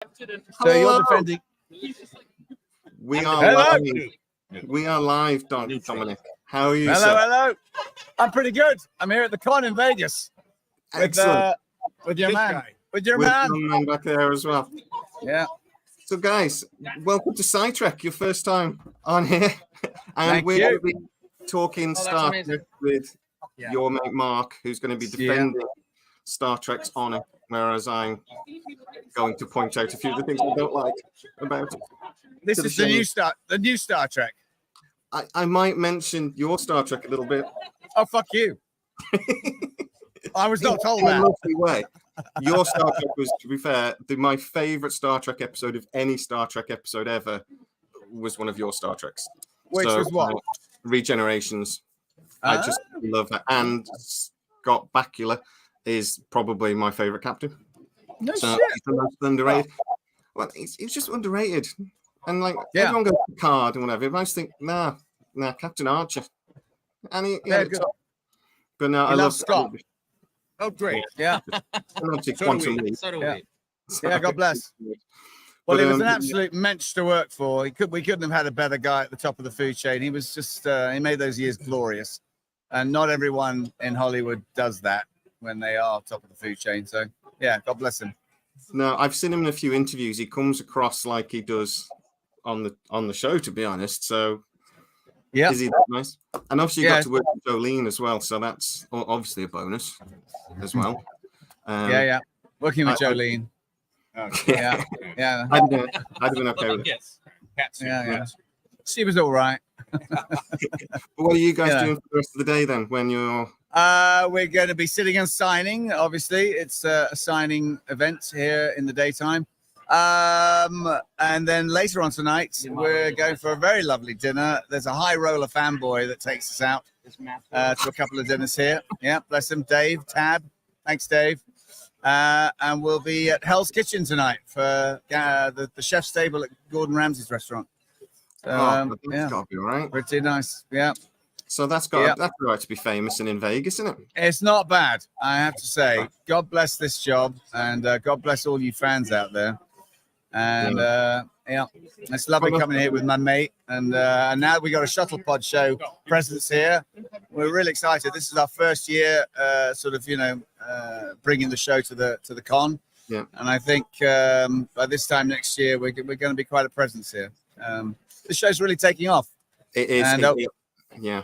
So you're defending. We are live. We are live, Dominic. How are you, sir? Hello. I'm pretty good. I'm here at the Con in Vegas. Excellent. With your man. With your With man. your man back there as well. Yeah. So, guys, welcome to SciTrek, your first time on here. And Thank we're you. going to be talking Star Trek with your mate Mark, who's going to be defending Star Trek's honor, whereas I'm going to point out a few of the things I don't like about it. This is the new Star Trek. I might mention your Star Trek a little bit. Oh, fuck you. I was not told In a that. lovely way. Your Star Trek was, to be fair, my favorite Star Trek episode of any Star Trek episode ever was one of your Star Treks. Which was what? Regenerations. I just love that. And Scott Bakula is probably my favorite captain. No so shit. He's the most underrated. Well, he's just underrated. And like everyone goes to Picard and whatever. I just think, nah, Captain Archer. And he good. But no, I love Scott. Oh, great. Yeah. Quantum Leap. Yeah, God bless. Well, he was an absolute mensch to work for. We couldn't have had a better guy at the top of the food chain. He was just, he made those years glorious. And not everyone in Hollywood does that when they are top of the food chain. So, yeah, God bless him. No, I've seen him in a few interviews. He comes across like he does on the show, to be honest. So, yeah, is he that nice? And obviously, you got to work with Jolene as well. So that's obviously a bonus as well. Working with Jolene. Yeah. I'd have been okay with it. Yeah. She was all right. But what are you guys doing for the rest of the day then? When you're we're going to be sitting and signing. Obviously, it's a signing event here in the daytime. And then later on tonight, we're going for a very lovely dinner. There's a high roller fanboy that takes us out to a couple of dinners here. Yeah, bless him, Dave, Tab. Thanks, Dave. And we'll be at Hell's Kitchen tonight for the chef's table at Gordon Ramsay's restaurant. that's got to be all right. Pretty nice. Yeah. So that's all right to be famous and in Vegas, isn't it? It's not bad, I have to say. God bless this job, and God bless all you fans out there. And it's lovely coming here with my mate. And now we got a Shuttlepod show presence here. We're really excited. This is our first year, bringing the show to the con. Yeah. And I think by this time next year, we're going to be quite a presence here. The show's really taking off. It is. And,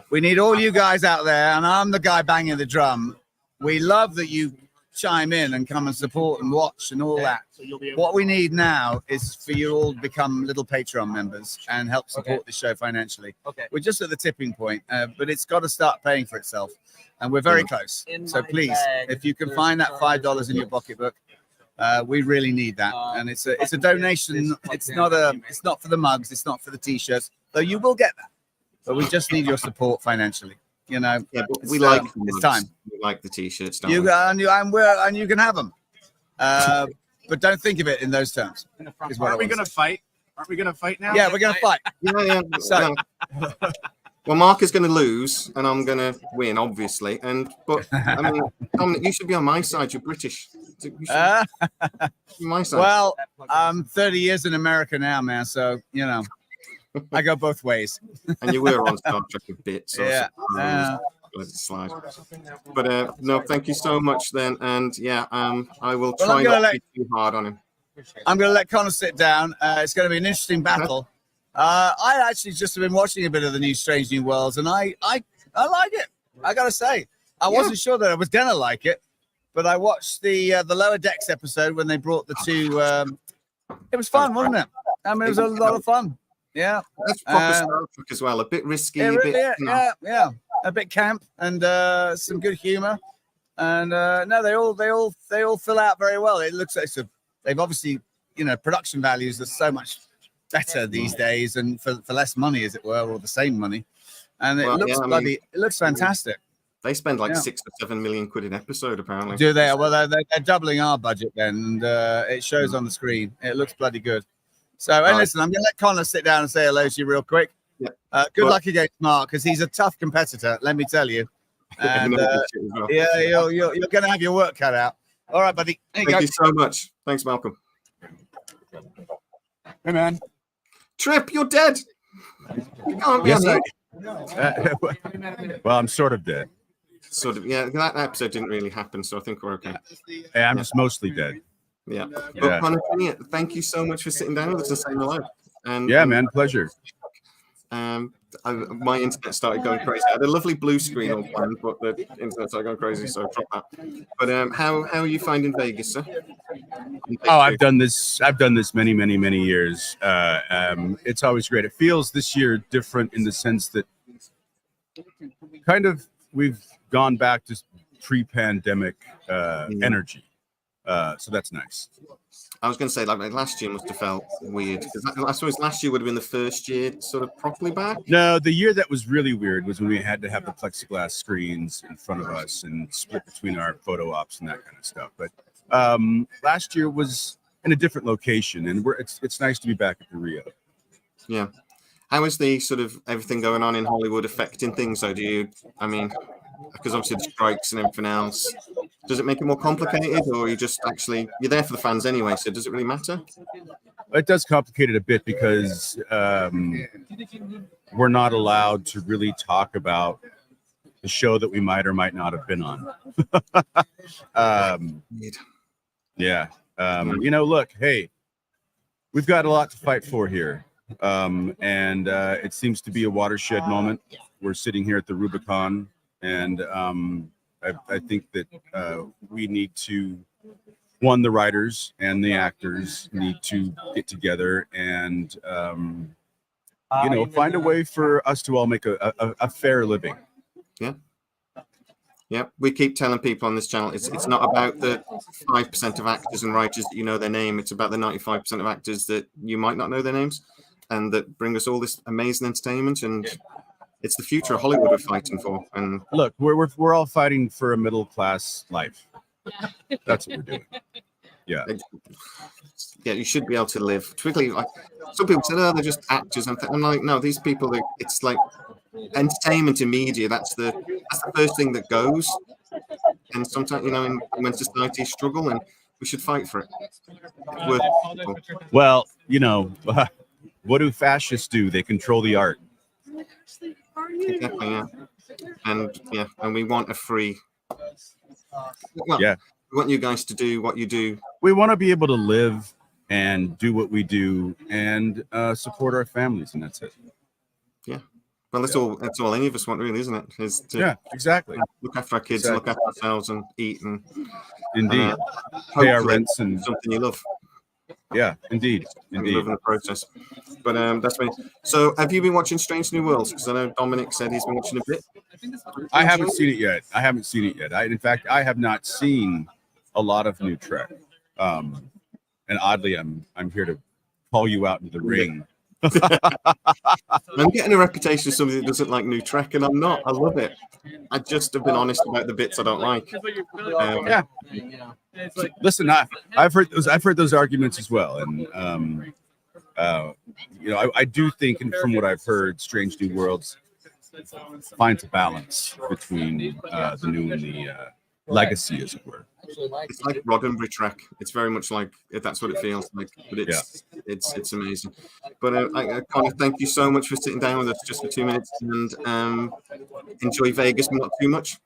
we need all you guys out there, and I'm the guy banging the drum. We love that you chime in and come and support and watch and all that. What we need now is for you all to become little Patreon members and help support the show financially. We're just at the tipping point, but it's got to start paying for itself, and we're very close. So please, if you can find that $5 in your pocketbook, we really need that. And it's a donation. It's not for the mugs. It's not for the t-shirts, though you will get that. But we just need your support financially. You know, but we like it's time. We like the t-shirts. And you can have them, but don't think of it in those terms. Aren't we going to fight? Aren't we going to fight now? Yeah, we're going to fight. Yeah. So, well, Mark is going to lose, and I'm going to win, obviously. But I mean, Dominic, you should be on my side. You're British. You should be my side. Well, I'm 30 years in America now, man. So I go both ways. And you were on Star Trek a bit, so yeah. Let it slide. But no, thank you so much then. And I will try not to be too hard on him. I'm going to let Connor sit down. It's going to be an interesting battle. I actually just have been watching a bit of the new Strange New Worlds, and I like it. I got to say, I wasn't sure that I was going to like it, but I watched the Lower Decks episode when they brought the two. It was fun, wasn't it? I mean, it was a lot of fun. Yeah, that's proper Star Trek as well. A bit risky, a bit camp, and some good humor. And they all fill out very well. It looks like they've obviously production values are so much better these days, and for less money, as it were, or the same money. And it looks it looks fantastic. They spend like 6 or 7 million quid an episode, apparently. Do they? Well, they're doubling our budget then, and it shows on the screen. It looks bloody good. So, and listen, I'm going to let Connor sit down and say hello to you real quick. Yeah. Good luck against Mark, because he's a tough competitor, let me tell you. And you're going to have your work cut out. All right, buddy. Thank you so much. Thanks, Malcolm. Hey, man. Trip, you're dead. You can't be on here. Well, I'm sort of dead. Sort of, yeah. That episode didn't really happen, so I think we're okay. Hey, I'm just mostly dead. Yeah. But Connor, thank you so much for sitting down with us and saying hello. And yeah, man, pleasure. My internet started going crazy. I had a lovely blue screen all planned, but the internet started going crazy, so I dropped that. But how are you finding Vegas, sir? Oh, I've done this many years. It's always great. It feels this year different in the sense that kind of we've gone back to pre-pandemic energy. So that's nice. I was going to say, like last year must have felt weird because I suppose last year would have been the first year sort of properly back. No, the year that was really weird was when we had to have the plexiglass screens in front of us and split between our photo ops and that kind of stuff. But last year was in a different location, and it's nice to be back at the Rio. Yeah. How is the sort of everything going on in Hollywood affecting things? So because obviously the strikes and everything else, does it make it more complicated, or you're there for the fans anyway? So does it really matter? It does complicate it a bit because we're not allowed to really talk about the show that we might or might not have been on. Yeah. Look, hey, we've got a lot to fight for here. And it seems to be a watershed moment. We're sitting here at the Rubicon, and I think that we need to, the writers and the actors need to get together and find a way for us to all make a fair living. Yeah, we keep telling people on this channel it's not about the 5% of actors and writers that you know their name. It's about the 95% of actors that you might not know their names, and that bring us all this amazing entertainment. And it's the future of Hollywood we're fighting for. And look, we're all fighting for a middle class life. That's what we're doing. Yeah. Yeah, you should be able to live. Particularly, like some people say, they're just actors. I'm like, no, these people. It's like entertainment and media. That's the first thing that goes. And sometimes, when societies struggle, and we should fight for it. Well, what do fascists do? They control the art. Exactly, yeah. And we want a free. Well, yeah. We want you guys to do what you do. We want to be able to live and do what we do and support our families, and that's it. Yeah. Well, that's all any of us want, really, isn't it? Is to exactly. Look after our kids, look after ourselves, and eat, and indeed pay our rents and something you love. Yeah, indeed. Love in the process. But that's me. So, have you been watching Strange New Worlds? Because I know Dominic said he's been watching a bit. I haven't seen it yet. In fact, I have not seen a lot of new Trek. And oddly, I'm here to call you out into the ring. I'm getting a reputation as somebody that doesn't like new Trek, and I'm not. I love it. I just have been honest about the bits I don't like. Yeah. Listen, I've heard those arguments as well, and I do think, and from what I've heard, Strange New Worlds finds a balance between the new and the legacy, as it were. It's like Roddenberry Trek. It's very much like that's what it feels like, but it's amazing. But Connor, thank you so much for sitting down with us just for 2 minutes, and enjoy Vegas, not too much.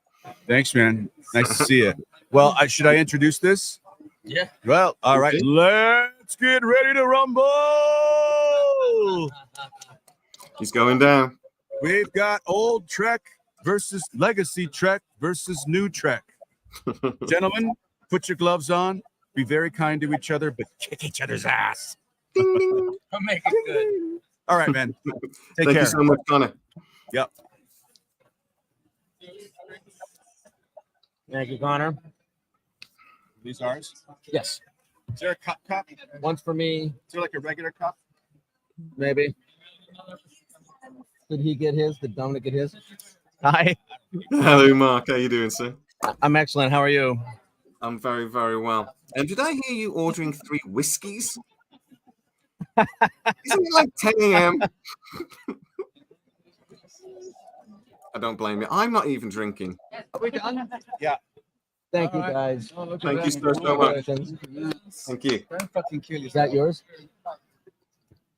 Thanks, man. Nice to see you. Well, should I introduce this? Yeah. Well, all right. Let's get ready to rumble. He's going down. We've got old Trek versus legacy Trek versus new Trek. Gentlemen, put your gloves on. Be very kind to each other, but kick each other's ass. I'll make it good. All right, man. Take Thank care. you so much, Connor. Yep. Thank you, Connor. These ours? Yes. Is there a cup? One's for me. Is there like a regular cup? Maybe. Did he get his? Did Dominic get his? Hi. Hello, Mark. How you doing, sir? I'm excellent. How are you? I'm very, very well. And did I hear you ordering 3 whiskeys? Isn't it like 10 a.m.? I don't blame you. I'm not even drinking. Are we done? Yeah. Thank you, guys. Thank you so much. Thank you. Don't fucking kill Is yourself. that yours?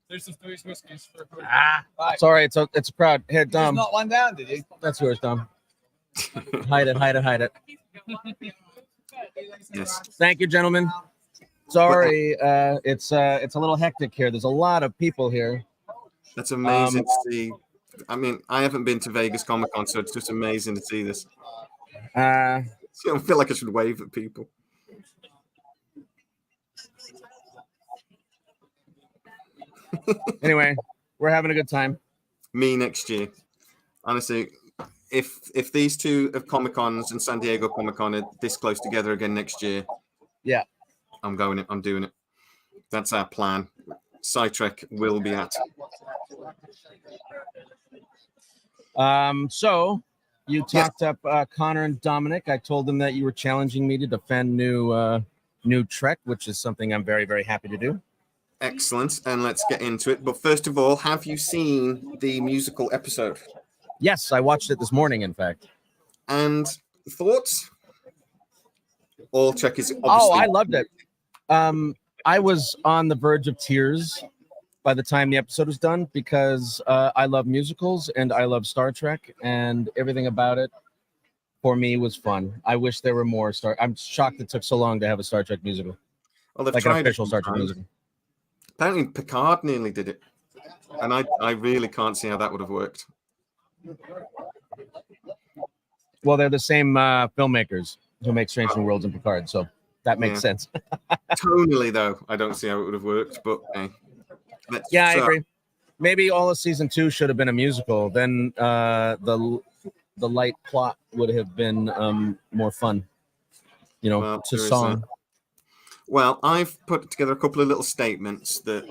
There's some three whiskeys for Sorry, it's a crowd. Here, You just Dom. knocked one down, did you? That's yours, Dom. Hide it. Yes. Thank you, gentlemen. Sorry, it's a little hectic here. There's a lot of people here. That's amazing to see. I mean, I haven't been to Vegas Comic Con, so it's just amazing to see this. I don't feel like I should wave at people. Anyway, we're having a good time. Me next year. Honestly, if these two of Comic Cons and San Diego Comic Con are this close together again next year, yeah, I'm going it. I'm doing it. That's our plan. Sci-Trek will be at. So you talked up Connor and Dominic. I told them that you were challenging me to defend new Trek, which is something I'm very, very happy to do. Excellent. And let's get into it. But first of all, have you seen the musical episode? Yes, I watched it this morning, in fact. And thoughts? All Trek is obviously... Oh, I loved it. I was on the verge of tears by the time the episode was done because I love musicals and I love Star Trek, and everything about it for me was fun. I wish there were more I'm shocked it took so long to have a Star Trek musical. Well, they've like an tried official Star Trek musical. Apparently Picard nearly did it. And I really can't see how that would have worked. Well, they're the same filmmakers who make Strange New Worlds and Picard, so that makes sense. Tonally, though, I don't see how it would have worked, but hey. I agree. Maybe all of season 2 should have been a musical. Then the light plot would have been more fun, to song. Well, I've put together a couple of little statements that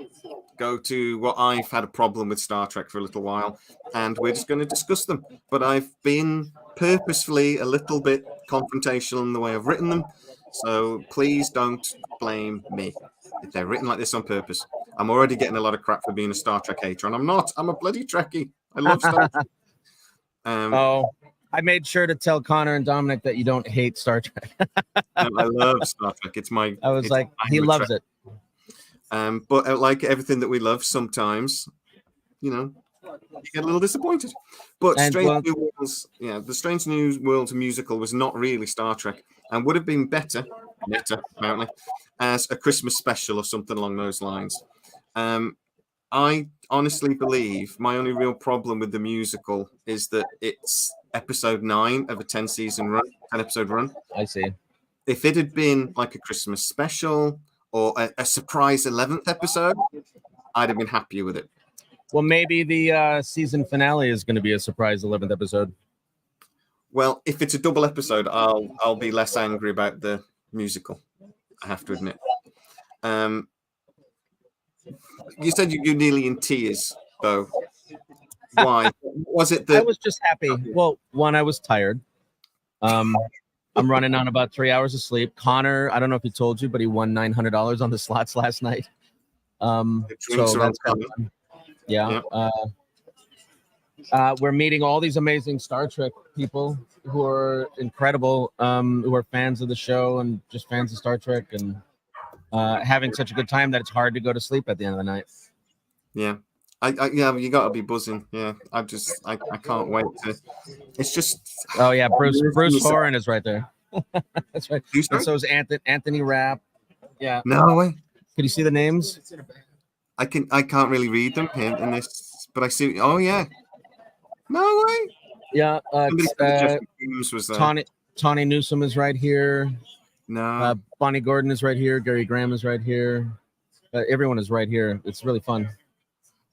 go to what I've had a problem with Star Trek for a little while, and we're just going to discuss them. But I've been purposefully a little bit confrontational in the way I've written them, so please don't blame me if they're written like this on purpose. I'm already getting a lot of crap for being a Star Trek hater, and I'm not. I'm a bloody Trekkie. I love Star Trek. I made sure to tell Connor and Dominic that you don't hate Star Trek. I love Star Trek. He loves it. But like everything that we love, sometimes, you get a little disappointed. But the Strange New Worlds musical was not really Star Trek and would have been better, apparently, as a Christmas special or something along those lines. I honestly believe my only real problem with the musical is that it's episode 9 of a 10 episode run. I see. If it had been like a Christmas special or a surprise 11th episode, I'd have been happier with it. Well, maybe the season finale is going to be a surprise 11th episode. Well, if it's a double episode, I'll be less angry about the musical, I have to admit. You said you're nearly in tears, though. Why? Was it that I was just happy? Well, one, I was tired. I'm running on about 3 hours of sleep. Connor, I don't know if he told you, but he won $900 on the slots last night. So that's kind of fun. Yeah. We're meeting all these amazing Star Trek people who are incredible, who are fans of the show and just fans of Star Trek, and having such a good time that it's hard to go to sleep at the end of the night. Yeah. You got to be buzzing. Yeah, I can't wait to. It's just. Oh yeah, Bruce Horan is right there. That's right. And so is Anthony Rapp. Yeah. No way. Can you see the names? I can't really read them in this, but I see. Oh yeah. No way. Yeah. Was there. Tawny Newsome is right here. No. Bonnie Gordon is right here. Gary Graham is right here. Everyone is right here. It's really fun.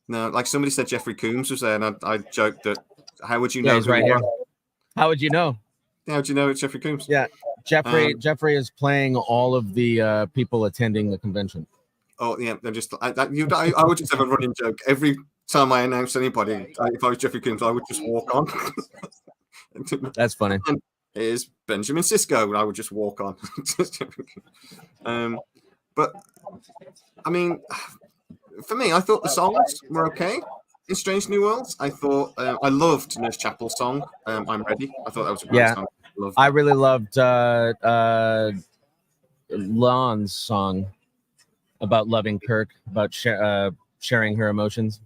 No, like somebody said Jeffrey Coombs was there, and I joked that, how would you know? Yeah, he's right here. How would you know? How would you know it's Jeffrey Coombs? Yeah, Jeffrey is playing all of the people attending the convention. Oh, yeah, they're just, I would just have a running joke. Every time I announce anybody, if I was Jeffrey Coombs, I would just walk on. That's funny. And here's Benjamin Sisko, and I would just walk on. But, I mean... For me, I thought the songs were okay in Strange New Worlds. I thought I loved Nurse Chapel's song, I'm Ready. I thought that was a great song. I really loved Lon's song about loving Kirk, about sharing her emotions.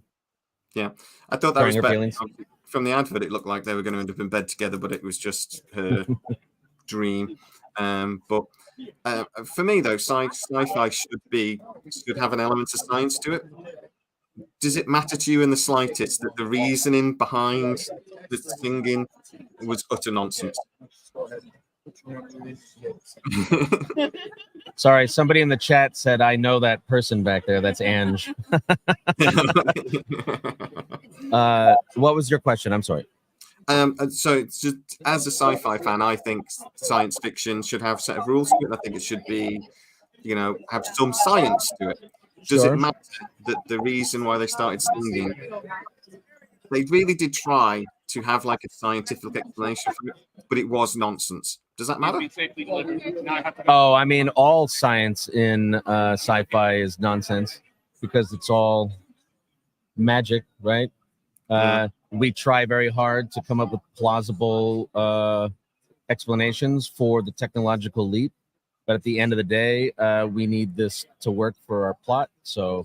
Yeah, I thought that was better. Feelings. From the advert, it looked like they were going to end up in bed together, but it was just her dream. But for me, though, sci-fi should have an element of science to it. Does it matter to you in the slightest that the reasoning behind the singing was utter nonsense? Sorry, somebody in the chat said, I know that person back there. That's Ange. What was your question? I'm sorry. So it's just, as a sci-fi fan, I think science fiction should have a set of rules to it. I think it should be, have some science to it. Does it matter that the reason why they started singing, they really did try to have like a scientific explanation for it, but it was nonsense? Does that matter? Oh, I mean, all science in sci-fi is nonsense because it's all magic, right? We try very hard to come up with plausible explanations for the technological leap. But at the end of the day, we need this to work for our plot. So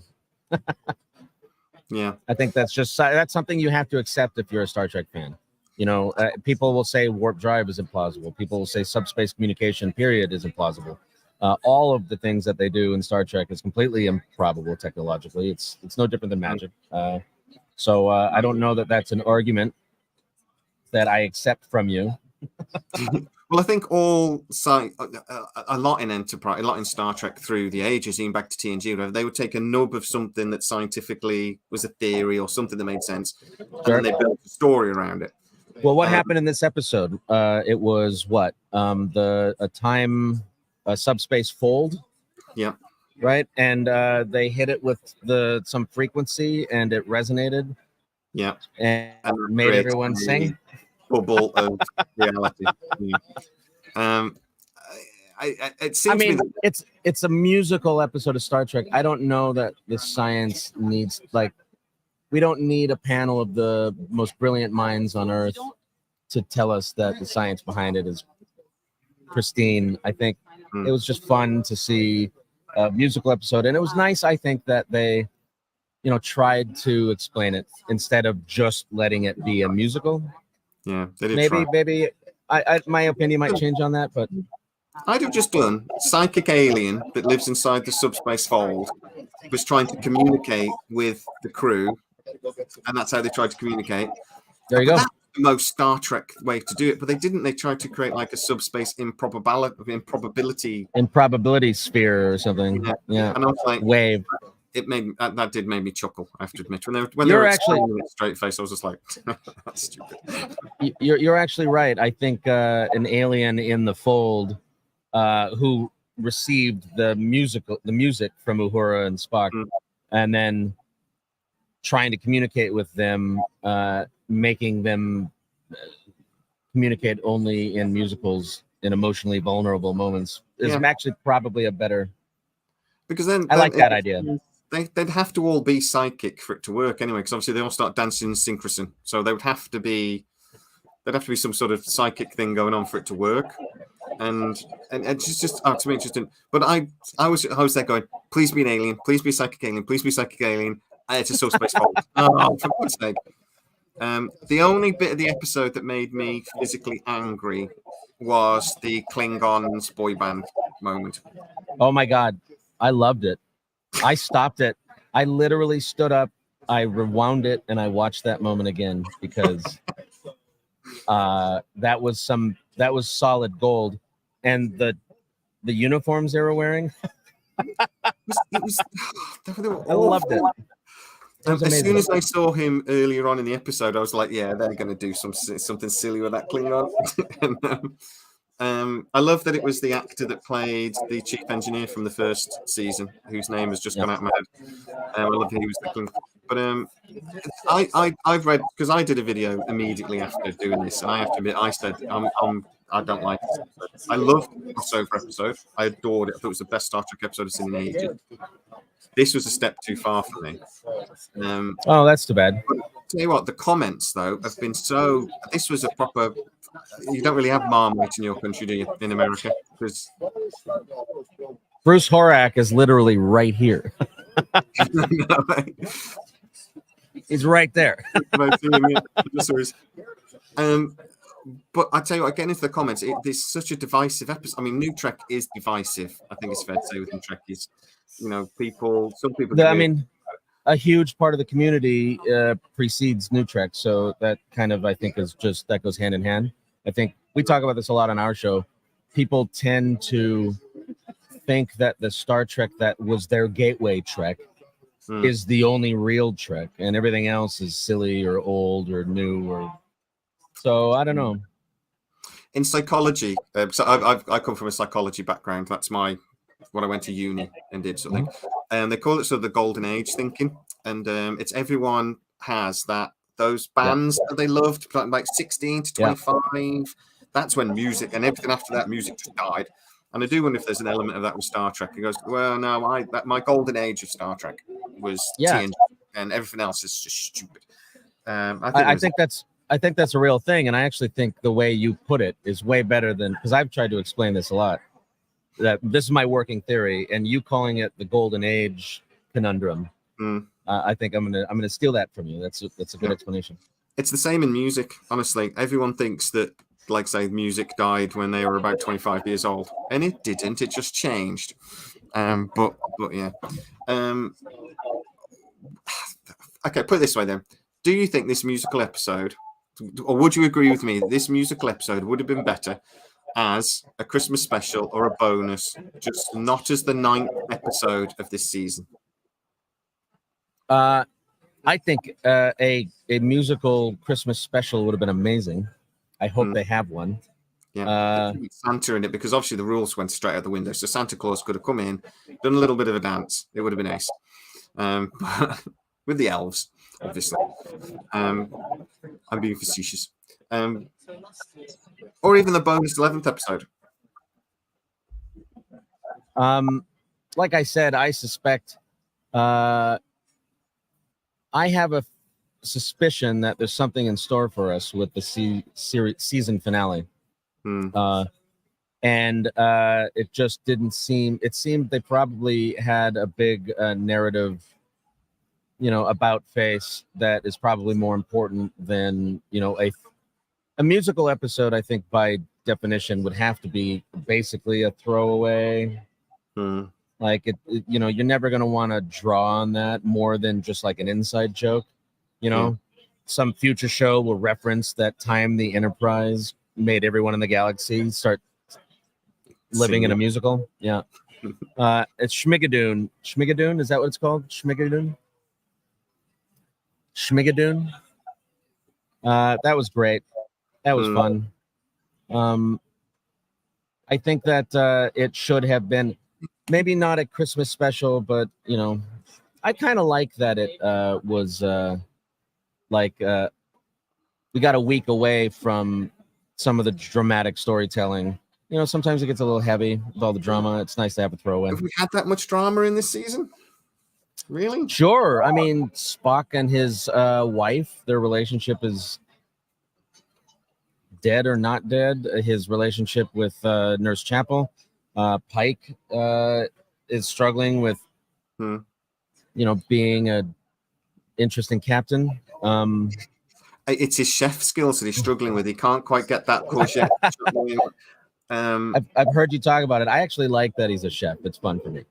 yeah, I think that's something you have to accept if you're a Star Trek fan. People will say warp drive is implausible. People will say subspace communication period is implausible. All of the things that they do in Star Trek is completely improbable technologically. It's no different than magic. So I don't know that that's an argument that I accept from you. Well, I think a lot in Enterprise, a lot in Star Trek through the ages, even back to TNG, whatever, they would take a nub of something that scientifically was a theory or something that made sense, and then they built a story around it. Well, what happened in this episode? It was what? A subspace fold. Yeah. Right, and they hit it with some frequency, and it resonated. Yeah, and made everyone sing. Bubble of reality. It seems. I mean, it's a musical episode of Star Trek. I don't know that the science needs we don't need a panel of the most brilliant minds on Earth to tell us that the science behind it is pristine. I think it was just fun to see a musical episode, and it was nice. I think that they, tried to explain it instead of just letting it be a musical. Yeah, they did maybe my opinion might change on that, but I'd have just done psychic alien that lives inside the subspace fold was trying to communicate with the crew, and that's how they tried to communicate. There you go. That's the most Star Trek way to do it, but they didn't. They tried to create like a subspace improbability sphere or something. Yeah. And I was like, wave. It made that did make me chuckle. I have to admit, when they You're were actually straight face, I was just like, "That's stupid." You're actually right. I think an alien in the fold who received the music from Uhura and Spock, and then trying to communicate with them, making them communicate only in musicals in emotionally vulnerable moments is actually probably a better. Because then I like that idea. They'd have to all be psychic for it to work anyway, because obviously they all start dancing in synchrony. So there'd have to be some sort of psychic thing going on for it to work. And it's just to me interesting. But I was there going, please be an alien, please be a psychic alien, please be a psychic alien. It's a subspace fold. Oh, for God's sake. The only bit of the episode that made me physically angry was the Klingons boy band moment. Oh my God. I loved it. I stopped it. I literally stood up, I rewound it, and I watched that moment again because that was solid gold. And the uniforms they were wearing, I loved it. As soon as I saw him earlier on in the episode, I was like, yeah, they're going to do something silly with that Klingon. And, I love that it was the actor that played the chief engineer from the first season, whose name has just gone out of my head. I love that he was the Klingon. But I've read, because I did a video immediately after doing this, and I have to admit, I said I don't like it. I loved the crossover episode. I adored it. I thought it was the best Star Trek episode I've seen in ages. This was a step too far for me. Oh, that's too bad. But tell you what, the comments though have been so. This was a proper you don't really have Marmite in your country, do you? In America, because Bruce Horak is literally right here. He's right there. But I tell you what, getting into the comments, there's such a divisive episode. I mean, New Trek is divisive. I think it's fair to say with New Trek is, some people. I mean, a huge part of the community precedes New Trek, so that kind of, I think, that goes hand in hand. I think we talk about this a lot on our show. People tend to think that the Star Trek that was their gateway Trek is the only real Trek, and everything else is silly or old or new or. So I don't know. In psychology, so I come from a psychology background. That's what I went to uni and did something. And they call it sort of the golden age thinking. And it's everyone has those bands that they loved, like 16 to 25. That's when music and everything after that, music just died. And I do wonder if there's an element of that with Star Trek. It goes, well, no, my golden age of Star Trek was TNG, and everything else is just stupid. I think that's a real thing, and I actually think the way you put it is way better than, because I've tried to explain this a lot. That this is my working theory, and you calling it the golden age conundrum. I think I'm gonna steal that from you. That's a good explanation. It's the same in music, honestly. Everyone thinks that, like, say, music died when they were about 25 years old, and it didn't. It just changed. But yeah. Okay, put it this way then. Do you think this musical episode, or would you agree with me that this musical episode would have been better as a Christmas special or a bonus, just not as the 9th episode of this season? I think a musical Christmas special would have been amazing. I hope they have one. Yeah, Santa in it, because obviously the rules went straight out the window. So Santa Claus could have come in, done a little bit of a dance. It would have been ace. With the elves, obviously. I'm being facetious. Or even the bonus 11th episode. Like I said, I suspect I have a suspicion that there's something in store for us with the season finale. And it just didn't seem, it seemed they probably had a big narrative, about face that is probably more important than, a musical episode. I think by definition would have to be basically a throwaway. Like you're never going to want to draw on that more than just like an inside joke. Some future show will reference that time the Enterprise made everyone in the galaxy start living in a musical. Yeah. It's Schmigadoon. Schmigadoon, is that what it's called? Schmigadoon? That was great. That was fun. I think that it should have been maybe not a Christmas special, but I kind of like that it was we got a week away from some of the dramatic storytelling. Sometimes it gets a little heavy with all the drama. It's nice to have a throwaway. Have we had that much drama in this season? Really? Sure. I mean, Spock and his wife, their relationship is dead or not dead. His relationship with Nurse Chapel. Pike is struggling with, being a interesting captain. It's his chef skills that he's struggling with. He can't quite get that courgette. I've heard you talk about it. I actually like that he's a chef. It's fun for me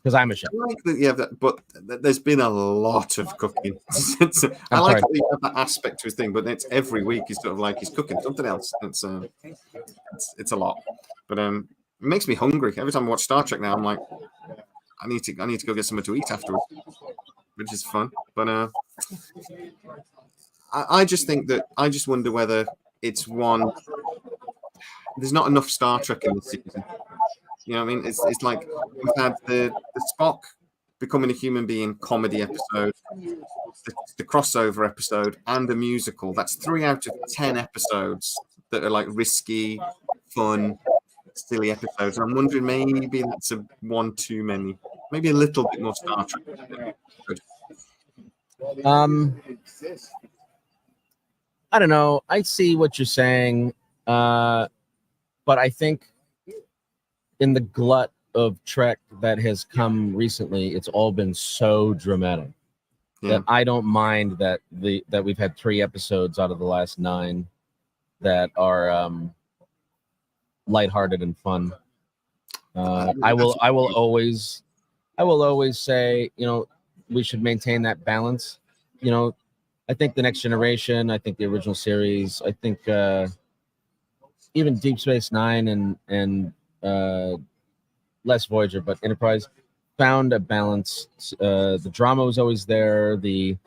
because I'm a chef. I like that, but there's been a lot of cooking. I like that he has that aspect to his thing, but it's every week he's sort of like he's cooking something else. It's a lot, but it makes me hungry every time I watch Star Trek. Now I'm like, I need to go get something to eat afterwards, which is fun. But I just think that I just wonder whether it's one. There's not enough Star Trek in this season. You know what I mean? It's like we've had the Spock becoming a human being comedy episode, the crossover episode, and the musical. That's 3 out of 10 episodes that are like risky, fun, silly episodes. And I'm wondering maybe that's one too many. Maybe a little bit more Star Trek. Good. I don't know. I see what you're saying. but I think in the glut of Trek that has come recently, it's all been so dramatic that I don't mind that we've had 3 episodes out of the last 9 that are lighthearted and fun. I will always say, we should maintain that balance. I think the Next Generation, I think the original series, I think even Deep Space Nine and less Voyager, but Enterprise found a balance. The drama was always there. The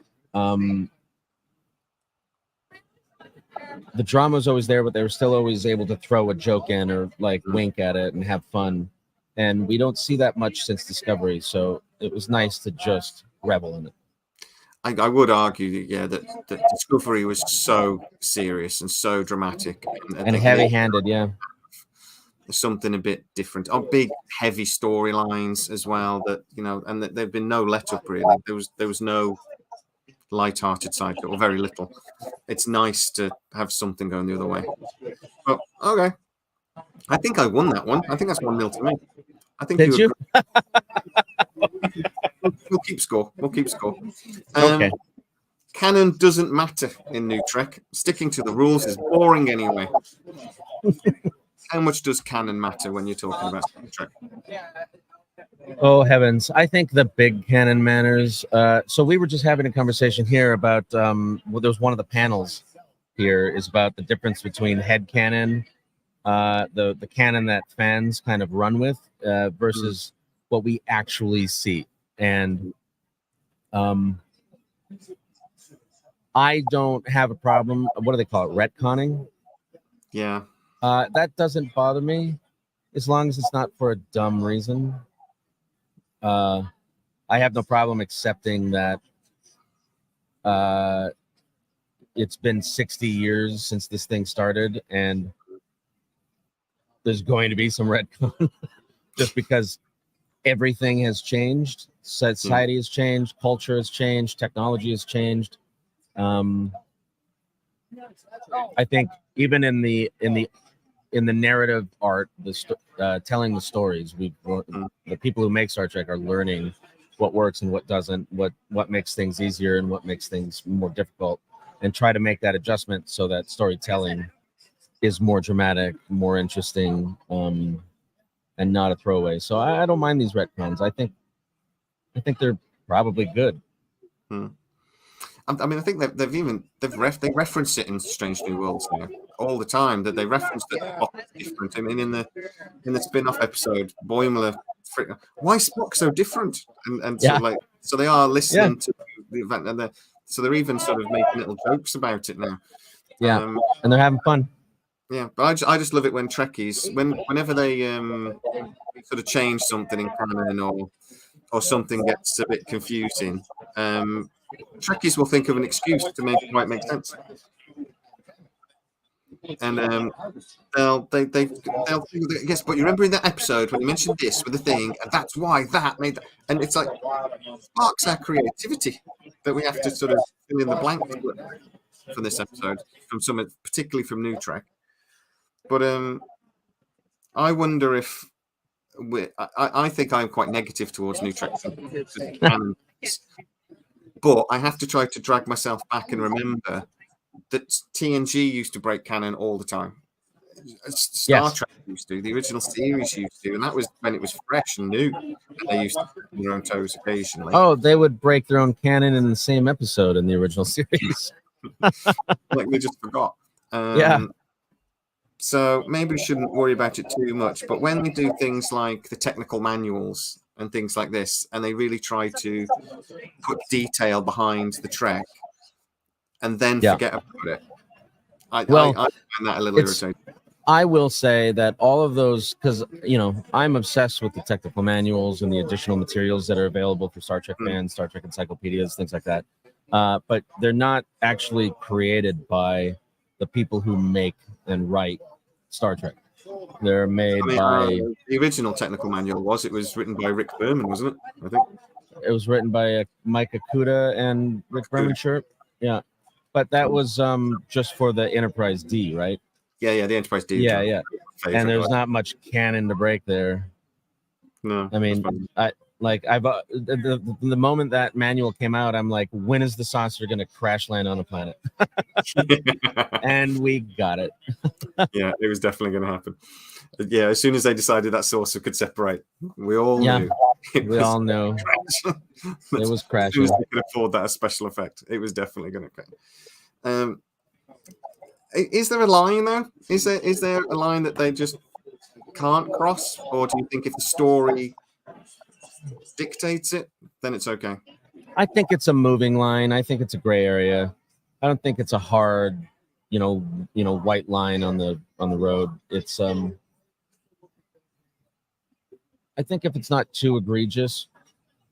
drama was always there, but they were still always able to throw a joke in or like wink at it and have fun. And we don't see that much since Discovery, so it was nice to just revel in it. I would argue, that Discovery was so serious and so dramatic and heavy-handed. Yeah, there's something a bit different. Big, heavy storylines as well. That and that there've been no let up really. There was no light-hearted side to it, or very little. It's nice to have something going the other way. But okay, I think I won that one. I think that's 1-0 to me. I think Did you? We'll keep score. Okay. Canon doesn't matter in New Trek. Sticking to the rules is boring anyway. How much does canon matter when you're talking about Star Trek? Oh heavens! I think the big canon matters. So we were just having a conversation here about there's one of the panels here is about the difference between head canon, the canon that fans kind of run with, versus what we actually see. And I don't have a problem. What do they call it? Retconning. Yeah. That doesn't bother me as long as it's not for a dumb reason. I have no problem accepting that it's been 60 years since this thing started and there's going to be some retcon just because everything has changed. Society has changed, culture has changed, technology has changed. I think even in the narrative art, telling the stories, the people who make Star Trek are learning what works and what doesn't, what makes things easier and what makes things more difficult, and try to make that adjustment so that storytelling is more dramatic, more interesting, and not a throwaway. So I don't mind these retcons. I think they're probably good. I mean, I think they reference it in Strange New Worlds now all the time. That they reference that Spock's different. I mean, in the spin-off episode, Boimler, why is Spock so different? And so they are listening to the event, and so they're even sort of making little jokes about it now. Yeah, and they're having fun. Yeah, but I just love it when Trekkies, whenever they sort of change something in canon or something gets a bit confusing. Trekkies will think of an excuse to make it quite make sense, and they'll yes. But you remember in that episode when you mentioned this with the thing, and that's why that made, and it's like sparks our creativity that we have to sort of fill in the blanks for this episode from some, particularly from New Trek. But I wonder if I think I'm quite negative towards New Trek. But I have to try to drag myself back and remember that TNG used to break canon all the time. Star Trek used to, the original series used to, and that was when it was fresh and new. And they used to put their own toes occasionally. Oh, they would break their own canon in the same episode in the original series. Like they just forgot. Yeah. So maybe we shouldn't worry about it too much. But when we do things like the technical manuals and things like this, and they really try to put detail behind the Trek and then forget about it, I find that a little irritating. I will say that all of those, because I'm obsessed with the technical manuals and the additional materials that are available for Star Trek fans, Star Trek encyclopedias, things like that. But they're not actually created by the people who make and write Star Trek. They're made by the original technical manual was written by Rick Berman, wasn't it? I think it was written by Mike Akuda and Rick Berman, sure. Yeah, but that was just for the Enterprise D, right? Yeah, the Enterprise D. Yeah. And there's not much canon to break there. No, I mean, the moment that manual came out, I'm like, when is the saucer going to crash land on a planet? And we got it. Yeah, it was definitely going to happen. But yeah, as soon as they decided that saucer could separate, we all knew. We all knew. It was crashing. As soon as they could afford that as special effect, it was definitely going to crash. Is there a line though? Is there a line that they just can't cross, or do you think if the story dictates it, then it's okay? I think it's a moving line. I think it's a gray area. I don't think it's a hard, white line on the road. It's I think if it's not too egregious,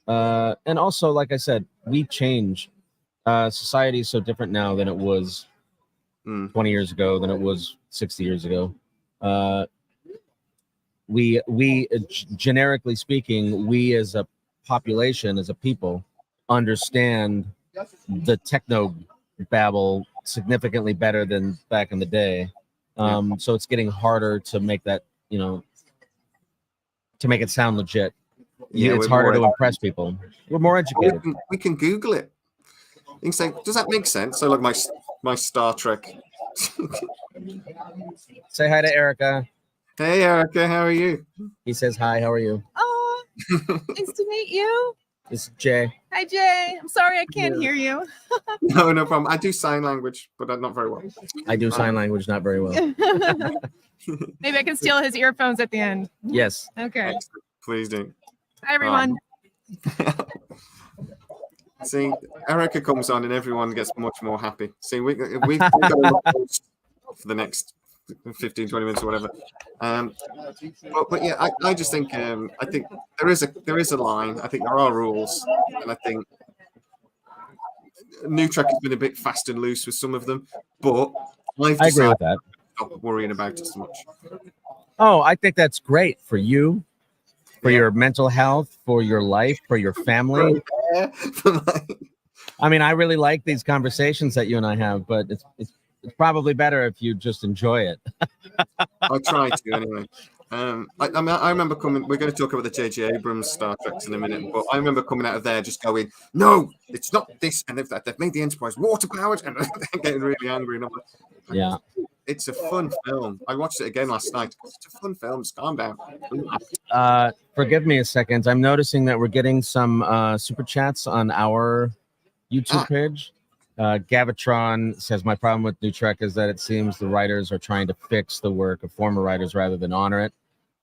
and also like I said, we change. Society is so different now than it was 20 years ago, than it was 60 years ago. We generically speaking, we as a population, as a people, understand the techno babble significantly better than back in the day. So it's getting harder to make that, to make it sound legit. Yeah, it's harder to impress people. We're more educated. We can Google it. You can say, does that make sense? So, like my Star Trek. Say hi to Erica. Hey, Erica, how are you? He says hi. How are you? Oh, nice to meet you. This is Jay. Hi, Jay. I'm sorry I can't hear you. No problem. I do sign language, but not very well. I do sign language, not very well. Maybe I can steal his earphones at the end. Yes. Okay. Please do. Hi, everyone. See, Erica comes on and everyone gets much more happy. See, we've got a lot for the next 15, 20 minutes or whatever. But yeah, I just think I think there is a line. I think there are rules, and I think New Trek has been a bit fast and loose with some of them. But I agree with that. Stop worrying about it so much. Oh, I think that's great for you, for your mental health, for your life, for your family. I mean, I really like these conversations that you and I have, but it's probably better if you just enjoy it. I try to anyway. I remember coming. We're going to talk about the J.J. Abrams Star Treks in a minute, but I remember coming out of there just going, "No, it's not this," and they've made the Enterprise water powered, and they're getting really angry. And I'm like, yeah, it's a fun film. I watched it again last night. It's a fun film. Just calm down. Forgive me a second. I'm noticing that we're getting some super chats on our YouTube page. Gavatron says, my problem with New Trek is that it seems the writers are trying to fix the work of former writers rather than honor it.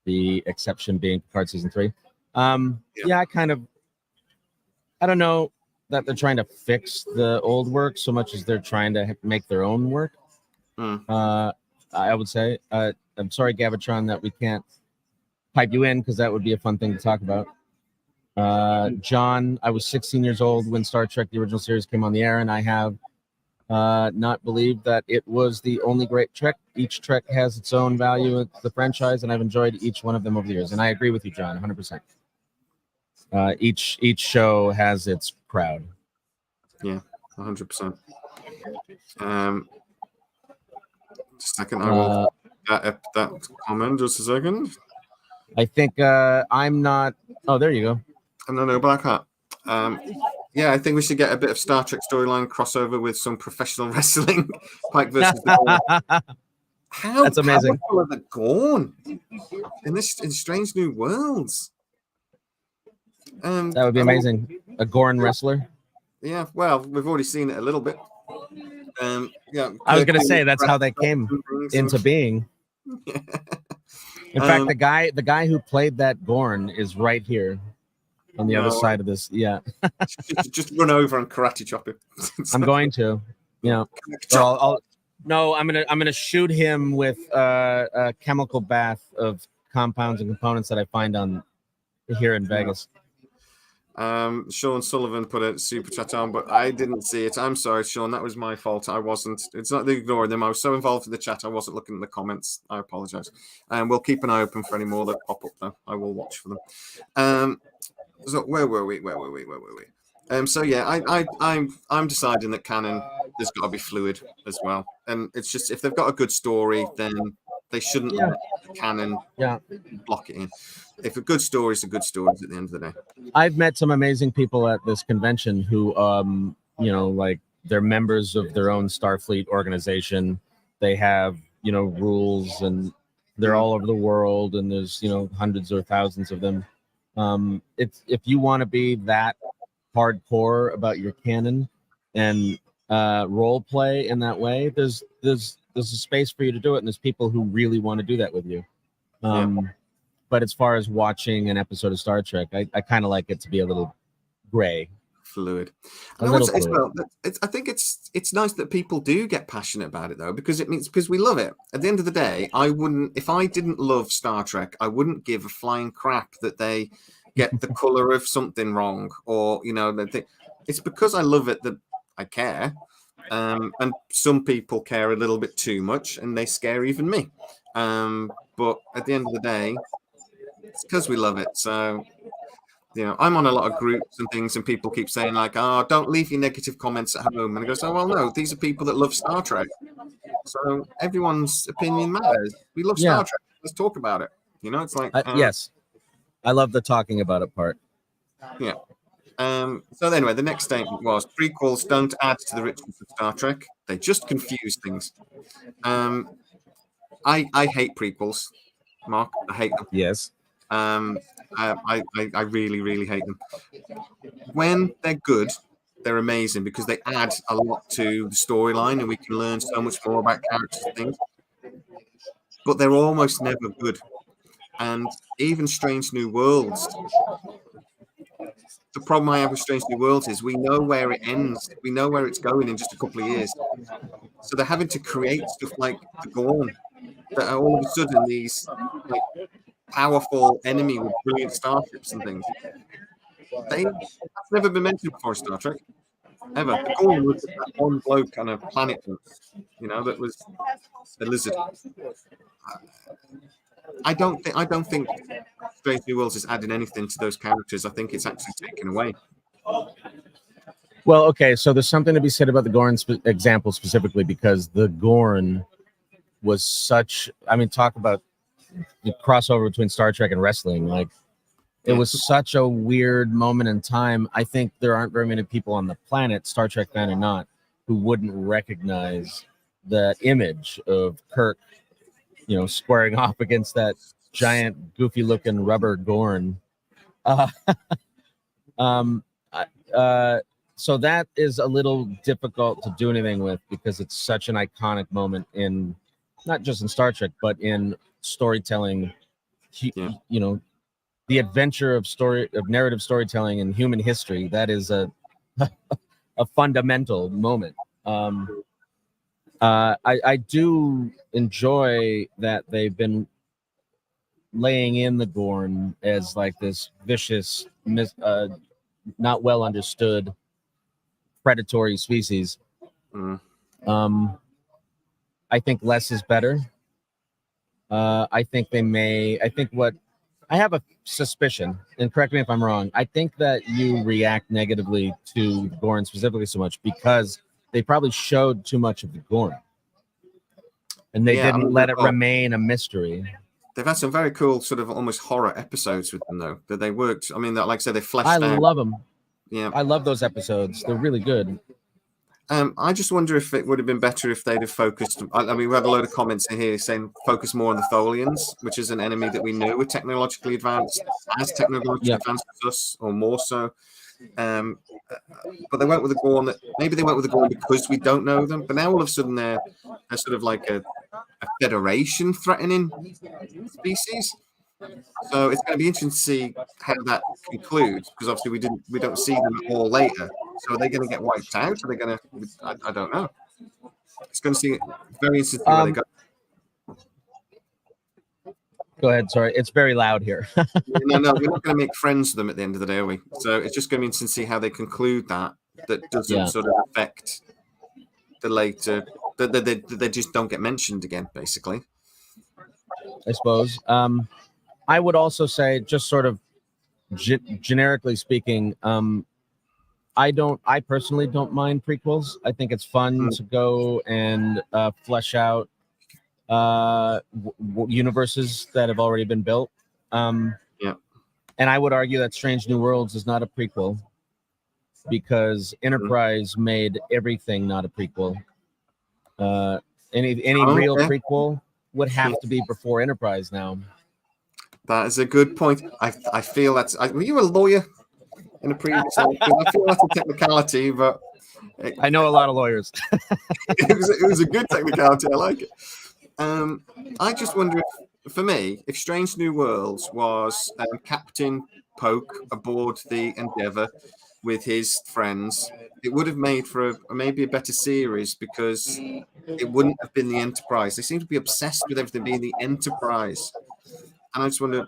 The exception being Picard season 3. Yeah, I don't know that they're trying to fix the old work so much as they're trying to make their own work. I would say. I'm sorry, Gavatron, that we can't pipe you in because that would be a fun thing to talk about. John, I was 16 years old when Star Trek, the original series, came on the air, and I have not believed that it was the only great Trek. Each Trek has its own value in the franchise, and I've enjoyed each one of them over the years. And I agree with you, John, 100%. Each show has its crowd. Yeah, 100%. Just a second, I will that comment. Just a second. I think I'm not. Oh, there you go. No, Black Hat. Yeah, I think we should get a bit of Star Trek storyline crossover with some professional wrestling. Pike versus the Gorn. That's amazing. How are the Gorn in Strange New Worlds? That would be amazing. A Gorn wrestler. Yeah, well, we've already seen it a little bit. Yeah, I was going to say that's how they came into being. Yeah. In fact, the guy who played that Gorn is right here on the other side of this. Yeah. just run over and karate chop him. I'm going to. I'm gonna shoot him with a chemical bath of compounds and components that I find on here in Vegas. Sean Sullivan put a super chat on, but I didn't see it. I'm sorry, Sean. That was my fault. I wasn't. It's not ignoring them. I was so involved in the chat, I wasn't looking at the comments. I apologize. And we'll keep an eye open for any more that pop up, though. I will watch for them. So where were we? So yeah, I'm deciding that Canon there's got to be fluid as well. And it's just, if they've got a good story, then they shouldn't let the canon block it in. If a good story is a good story at the end of the day. I've met some amazing people at this convention who, you know, like they're members of their own Starfleet organization. They have, you know, rules, and they're all over the world, and there's, you know, hundreds or thousands of them. If you want to be that hardcore about your canon and role play in that way, there's a space for you to do it, and there's people who really want to do that with you. But as far as watching an episode of Star Trek, I kind of like it to be a little gray, fluid. A little fluid. Well, I think it's nice that people do get passionate about it, though, because it means, because we love it. At the end of the day, I wouldn't, if I didn't love Star Trek, I wouldn't give a flying crap that they get the color of something wrong, or, you know, it's because I love it that I care. And some people care a little bit too much, and they scare even me. But at the end of the day, it's because we love it. So, you know, I'm on a lot of groups and things, and people keep saying like, "Oh, don't leave your negative comments at home." And I go, "Oh, well, no, these are people that love Star Trek. So everyone's opinion matters. We love Star Trek. Let's talk about it." You know, it's like yes, I love the talking about it part. Yeah. So anyway, the next statement was, prequels don't add to the richness of Star Trek. They just confuse things. I hate prequels, Mark. I hate them. Yes. I really, really hate them. When they're good, they're amazing because they add a lot to the storyline, and we can learn so much more about characters and things. But they're almost never good. And even Strange New Worlds, the problem I have with Strange New Worlds is we know where it ends. We know where it's going in just a couple of years. So they're having to create stuff like the Gorn that are all of a sudden these like powerful enemy with brilliant starships and things. That's never been mentioned before in Star Trek, ever. The Gorn was that one bloke on a planet, you know, that was a lizard. I don't think Strange New Worlds is adding anything to those characters. I think it's actually taken away. Well, okay, so there's something to be said about the Gorn example specifically, because the Gorn was such, I mean, talk about the crossover between Star Trek and wrestling. Like, it was such a weird moment in time. I think there aren't very many people on the planet, Star Trek fan or not, who wouldn't recognize the image of Kirk, you know, squaring off against that giant, goofy-looking rubber Gorn. So that is a little difficult to do anything with, because it's such an iconic moment in, not just in Star Trek, but in storytelling. You know, the adventure of narrative storytelling in human history. That is a fundamental moment. I do enjoy that they've been laying in the Gorn as like this vicious, not well understood predatory species. I think less is better. I think I have a suspicion, and correct me if I'm wrong, I think that you react negatively to Gorn specifically so much because they probably showed too much of the Gorn, and they didn't let it remain a mystery. They've had some very cool sort of almost horror episodes with them, though, that they worked. I mean, that, like I said, they fleshed out. I love them. Yeah, I love those episodes. They're really good. I just wonder if it would have been better if they'd have focused. I mean, we had a load of comments in here saying focus more on the Tholians, which is an enemy that we knew were technologically advanced, as technologically advanced as us, or more so. But they went with the Gorn. Maybe they went with the Gorn because we don't know them. But now all of a sudden they're sort of like a Federation threatening species. So it's going to be interesting to see how that concludes, because obviously we don't see them at all later. So are they going to get wiped out? Are they going to? I don't know. It's going to see very interesting where they go. Go ahead. Sorry, it's very loud here. No, we're not going to make friends with them at the end of the day, are we? So it's just going to be interesting to see how they conclude that doesn't sort of affect the later. That they just don't get mentioned again, basically. I suppose. I would also say, just sort of generically speaking, I personally don't mind prequels. I think it's fun to go and flesh out universes that have already been built. Yeah. And I would argue that Strange New Worlds is not a prequel because Enterprise made everything not a prequel. Any real prequel would have to be before Enterprise now. That is a good point. I feel that's. Were you a lawyer in a previous life? I feel that's a technicality, but I know a lot of lawyers. it was a good technicality. I like it. I just wonder if, for me, if Strange New Worlds was Captain Poke aboard the Endeavour with his friends, it would have made for maybe a better series because it wouldn't have been the Enterprise. They seem to be obsessed with everything being the Enterprise. And I just wonder.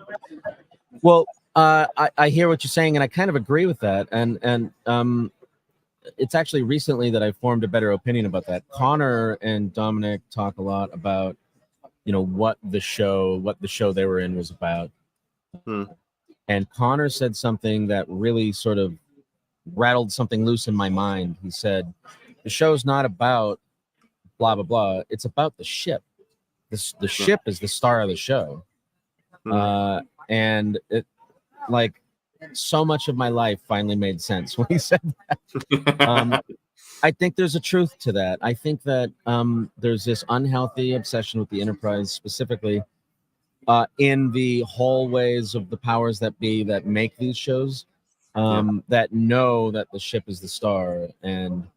Well, I hear what you're saying, and I kind of agree with that. And it's actually recently that I formed a better opinion about that. Connor and Dominic talk a lot about, what the show they were in was about. And Connor said something that really sort of rattled something loose in my mind. He said, the show's not about blah, blah, blah. It's about the ship. The ship is the star of the show. And it, like, so much of my life finally made sense when he said that. I think there's a truth to that. I think that there's this unhealthy obsession with the Enterprise, specifically in the hallways of the powers that be that make these shows, that know that the ship is the star, and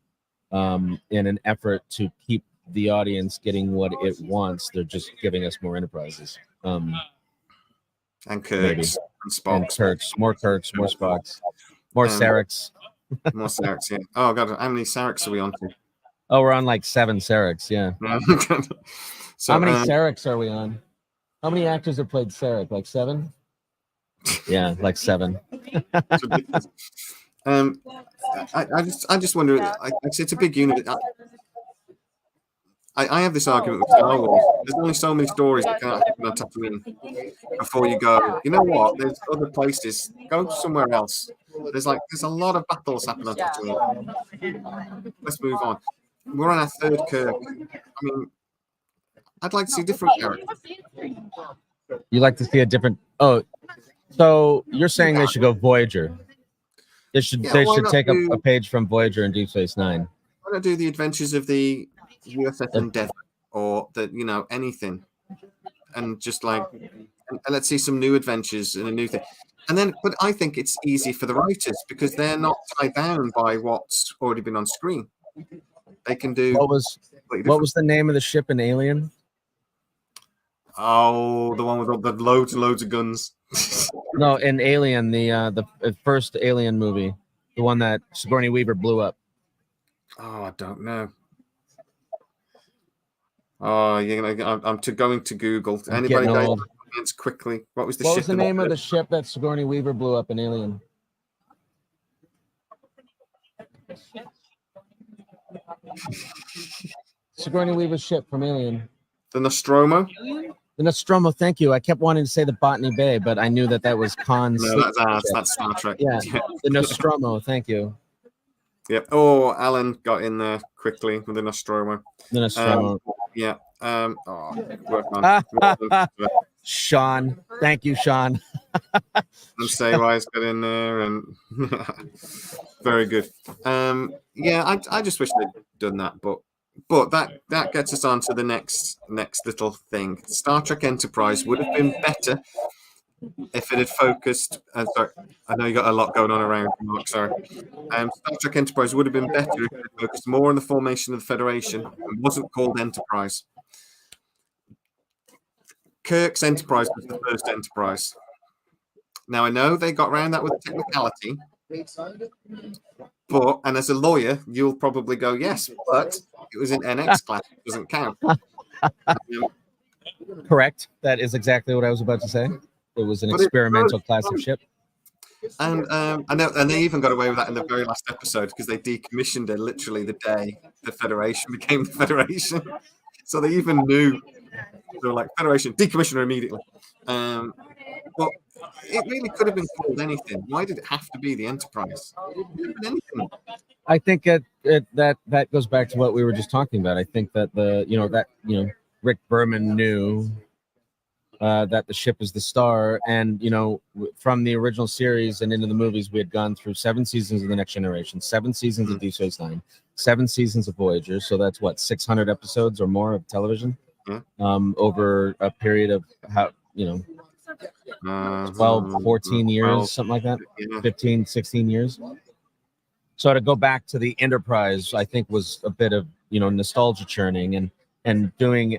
in an effort to keep the audience getting what it wants, they're just giving us more Enterprises. And Kirks and Spocks. And Kirks, more Spocks, more Sareks. More Sareks, yeah. Oh, God, how many Sareks are we on to? Oh, we're on like 7 Sareks, yeah. So, how many Sareks are we on? How many actors have played Sarek? Like 7? Yeah, like 7. I just wonder. It's a big unit. I have this argument with Star Wars. There's only so many stories that can't happen on Tatooine before you go. You know what? There's other places. Go somewhere else. There's a lot of battles happening on Tatooine. Let's move on. We're on our 3rd Kirk. I mean, I'd like to see different characters. You like to see a different? Oh, so you're saying they should go Voyager? They should take a page from Voyager and Deep Space Nine. Why not do the adventures of the USS Endeavour or anything, and just and let's see some new adventures and a new thing. And then, but I think it's easy for the writers because they're not tied down by what's already been on screen. They can do. What was the name of the ship in Alien? Oh, the one with all the loads and loads of guns. No, in Alien, the first Alien movie, the one that Sigourney Weaver blew up. Oh, I don't know. Oh, I'm going to Google. Anybody guys quickly? What was the ship? What was the name of the ship that Sigourney Weaver blew up in Alien? Sigourney Weaver's ship from Alien. The Nostromo. The Nostromo. Thank you. I kept wanting to say the Botany Bay, but I knew that was Khan's. No, that's Star Trek. Yeah, the Nostromo. Thank you. Yep. Oh, Alan got in there quickly with the Nostromo. The Nostromo. Yeah. Work on. Sean. Thank you, Sean. And Saywise got in there, and very good. Yeah, I just wish they'd done that, but that gets us on to the next little thing. Star Trek Enterprise would have been better if it had focused. Sorry, I know you got a lot going on around, Mark. Sorry. Star Trek Enterprise would have been better if it had focused more on the formation of the Federation and wasn't called Enterprise. Kirk's Enterprise was the first Enterprise. Now, I know they got around that with technicality, and as a lawyer, you'll probably go, yes, but it was an NX class. It doesn't count. Correct. That is exactly what I was about to say. It was an experimental class of ship. And I know, and they even got away with that in the very last episode because they decommissioned it literally the day the Federation became the Federation. So they even knew. They were like, Federation, decommission her immediately. But it really could have been called anything. Why did it have to be the Enterprise? It could have been anything. I think that goes back to what we were just talking about. I think that Rick Berman knew that the ship is the star, and from the original series and into the movies, we had gone through 7 seasons of The Next Generation, 7 seasons of Deep Space Nine, 7 seasons of Voyager. So that's what, 600 episodes or more of television over a period of 12, 14 years, 12, something like that, 15, 16 years. So to go back to the Enterprise, I think was a bit of nostalgia churning, and doing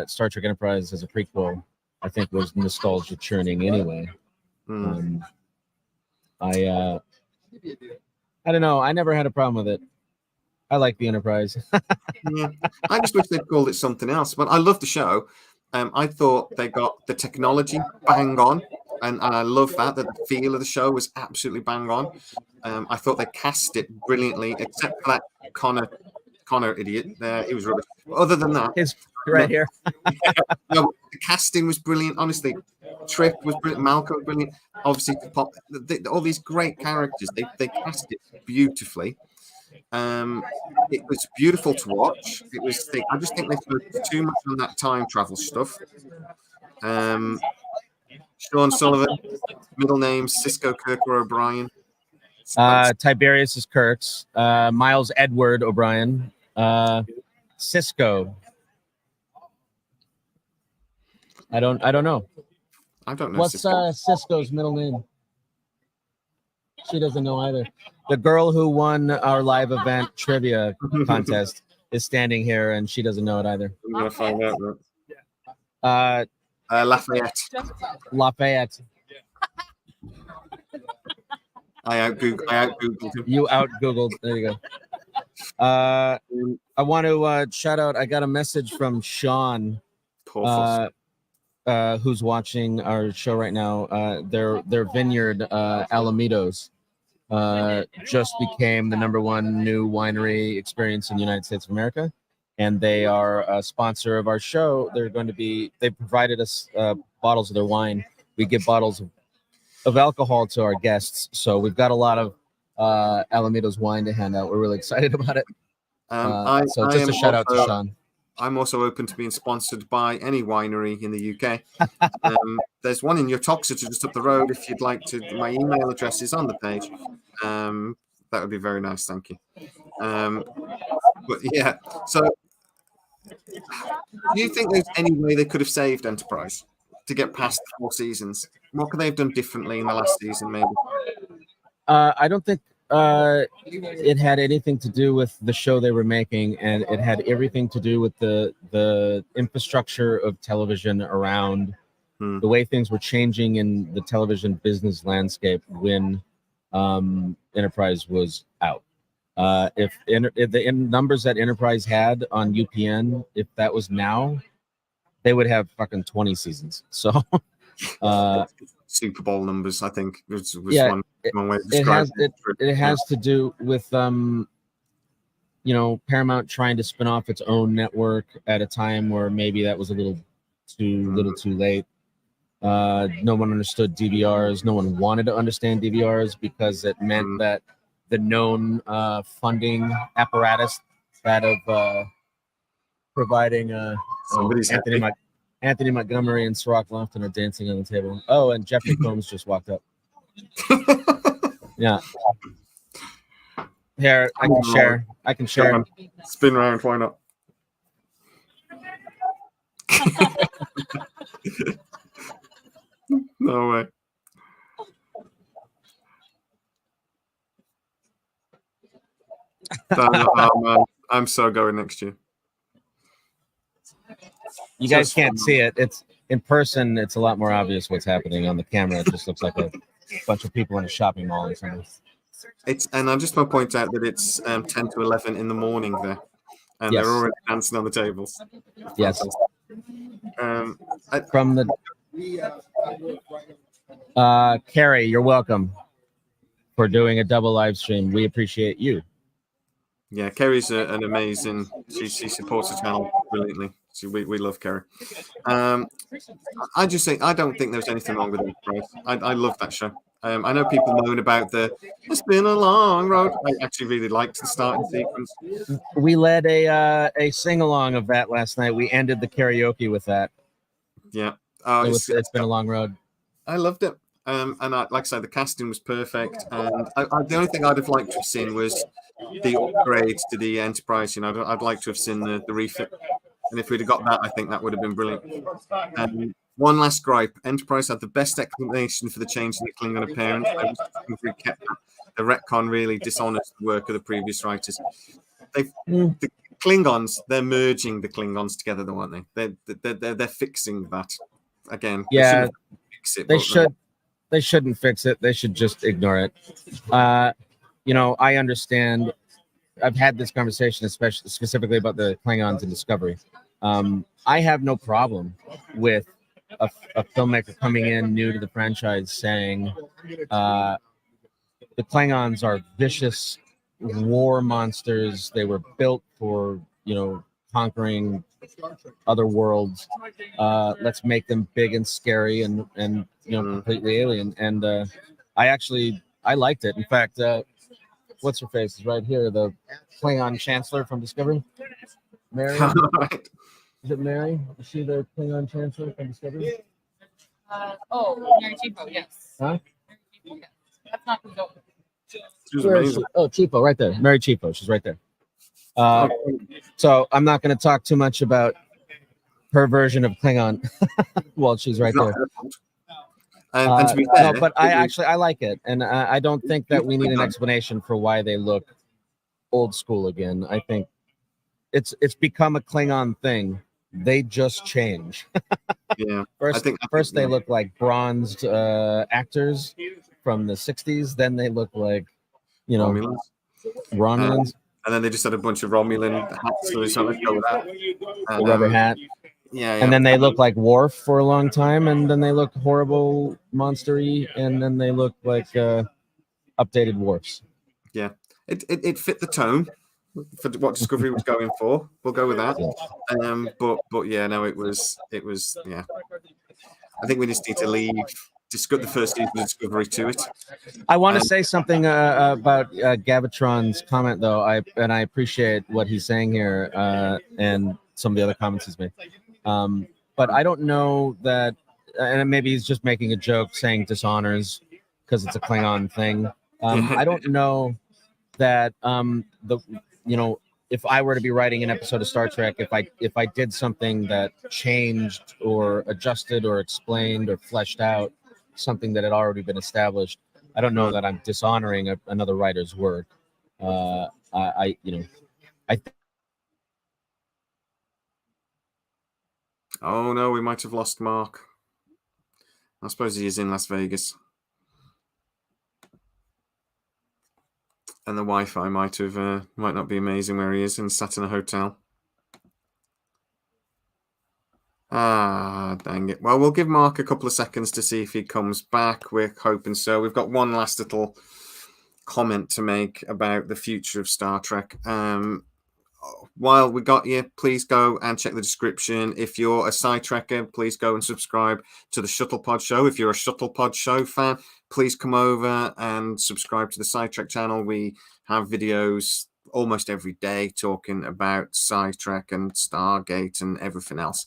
Star Trek Enterprise as a prequel, I think was nostalgia churning anyway. I don't know. I never had a problem with it. I like the Enterprise. Yeah, I just wish they'd called it something else. But I love the show. I thought they got the technology bang on, and I love that the feel of the show was absolutely bang on. I thought they cast it brilliantly, except for that Connor idiot. He was rubbish. But other than that, it's right here. No, the casting was brilliant. Honestly, Trip was brilliant. Malcolm was brilliant. Obviously, all these great characters. They cast it beautifully. It was beautiful to watch. I just think they focused too much on that time travel stuff. Sean Sullivan, middle name Cisco Kirk or O'Brien. Tiberius is Kirk's. Miles Edward O'Brien. Cisco. I don't know. I don't know. What's Cisco's middle name? She doesn't know either. The girl who won our live event trivia contest is standing here, and she doesn't know it either. I'm gonna find out. Lafayette. Lafayette. I out Googled him. You out Googled. There you go. I want to shout out. I got a message from Sean, who's watching our show right now. Their vineyard, Alamitos, just became the #1 new winery experience in the United States of America, and they are a sponsor of our show. They provided us bottles of their wine. We give bottles of alcohol to our guests, so we've got a lot of Alamitos wine to hand out. We're really excited about it. So just a shout out to Sean. I'm also open to being sponsored by any winery in the UK. There's one in your Toxicity just up the road. If you'd like to, my email address is on the page. That would be very nice. Thank you. But yeah, so do you think there's any way they could have saved Enterprise to get past 4 seasons? What could they have done differently in the last season, maybe? I don't think it had anything to do with the show they were making, and it had everything to do with the infrastructure of television around the way things were changing in the television business landscape when Enterprise was out. If the numbers that Enterprise had on UPN, if that was now, they would have fucking 20 seasons. So Super Bowl numbers, I think, was yeah, one way to describe it has to do with Paramount trying to spin off its own network at a time where maybe that was a little too late. No one understood DVRs. No one wanted to understand DVRs because it meant that the known funding apparatus that of providing Anthony Montgomery and Ciroc Lofton are dancing on the table. Oh, and Jeffrey Combs just walked up. Yeah. Here, I can share. Spin around, why not? No way. Oh, man. I'm so going next year. You guys can't see it. It's in person. It's a lot more obvious what's happening. On the camera, it just looks like a bunch of people in a shopping mall or something. And I just want to point out that it's 10 to 11 in the morning there, and yes. They're already dancing on the tables. Yes. From the Carrie, you're welcome for doing a double live stream. We appreciate you. Yeah, Kerry's an amazing. She supports the channel brilliantly. So we love Kerry. I just say I don't think there's anything wrong with Enterprise. I love that show. I know people moan about it's been a long road. I actually really liked the starting sequence. We led a sing along of that last night. We ended the karaoke with that. Yeah, it's been a long road. I loved it. And like I said, the casting was perfect. And the only thing I'd have liked to have seen was the upgrade to the Enterprise. I'd like to have seen the refit. And if we'd have got that, I think that would have been brilliant. One last gripe. Enterprise had the best explanation for the change in the Klingon appearance. The retcon really dishonors the work of the previous writers. The Klingons, they're merging the Klingons together, though, aren't they? They're fixing that again. Yeah, they should. They shouldn't fix it. They should just ignore it. I understand. I've had this conversation, especially specifically about the Klingons in Discovery. I have no problem with a filmmaker coming in new to the franchise saying the Klingons are vicious war monsters. They were built for conquering other worlds. Let's make them big and scary and completely alien. And I liked it. In fact, what's her face is right here, the Klingon Chancellor from Discovery. Mary. Is it Mary? Is she the Klingon Chancellor from Discovery? Mary Chico, yes. Huh? Yes. That's not who's over. Where is she? Oh, Chipo, right there. Mary Chipo, she's right there. So I'm not going to talk too much about her version of Klingon. Well, she's right there. And to be fair, no, but I like it, and I don't think that we need an explanation for why they look old school again. I think it's become a Klingon thing. They just change. Yeah. First they look like bronzed actors from the 60s. Then they look like, Romulans. And then they just had a bunch of Romulan hats. So let's go with that. The rubber hat. Yeah. And then they look like Worf for a long time. And then they look horrible, monstery. And then they look like updated Worfs. Yeah. It fit the tone for what Discovery was going for. We'll go with that. But yeah, no, it was yeah. I think we just need to leave the first season of Discovery to it. I want to say something about Gavatron's comment, though. I appreciate what he's saying here and some of the other comments he's made. But I don't know that, and maybe he's just making a joke saying dishonors because it's a Klingon thing. I don't know that if I were to be writing an episode of Star Trek, if I did something that changed or adjusted or explained or fleshed out something that had already been established, I don't know that I'm dishonoring another writer's work. Oh no, we might have lost Mark. I suppose he is in Las Vegas. And the Wi-Fi might not be amazing where he is and sat in a hotel. Dang it. Well, we'll give Mark a couple of seconds to see if he comes back. We're hoping so. We've got one last little comment to make about the future of Star Trek. While we got you, please go and check the description. If you're a Sci-Trekker, please go and subscribe to the Shuttlepod show. If you're a Shuttlepod show fan, please come over and subscribe to the Sci-Trek channel. We have videos almost every day talking about Sci-Trek and Stargate and everything else.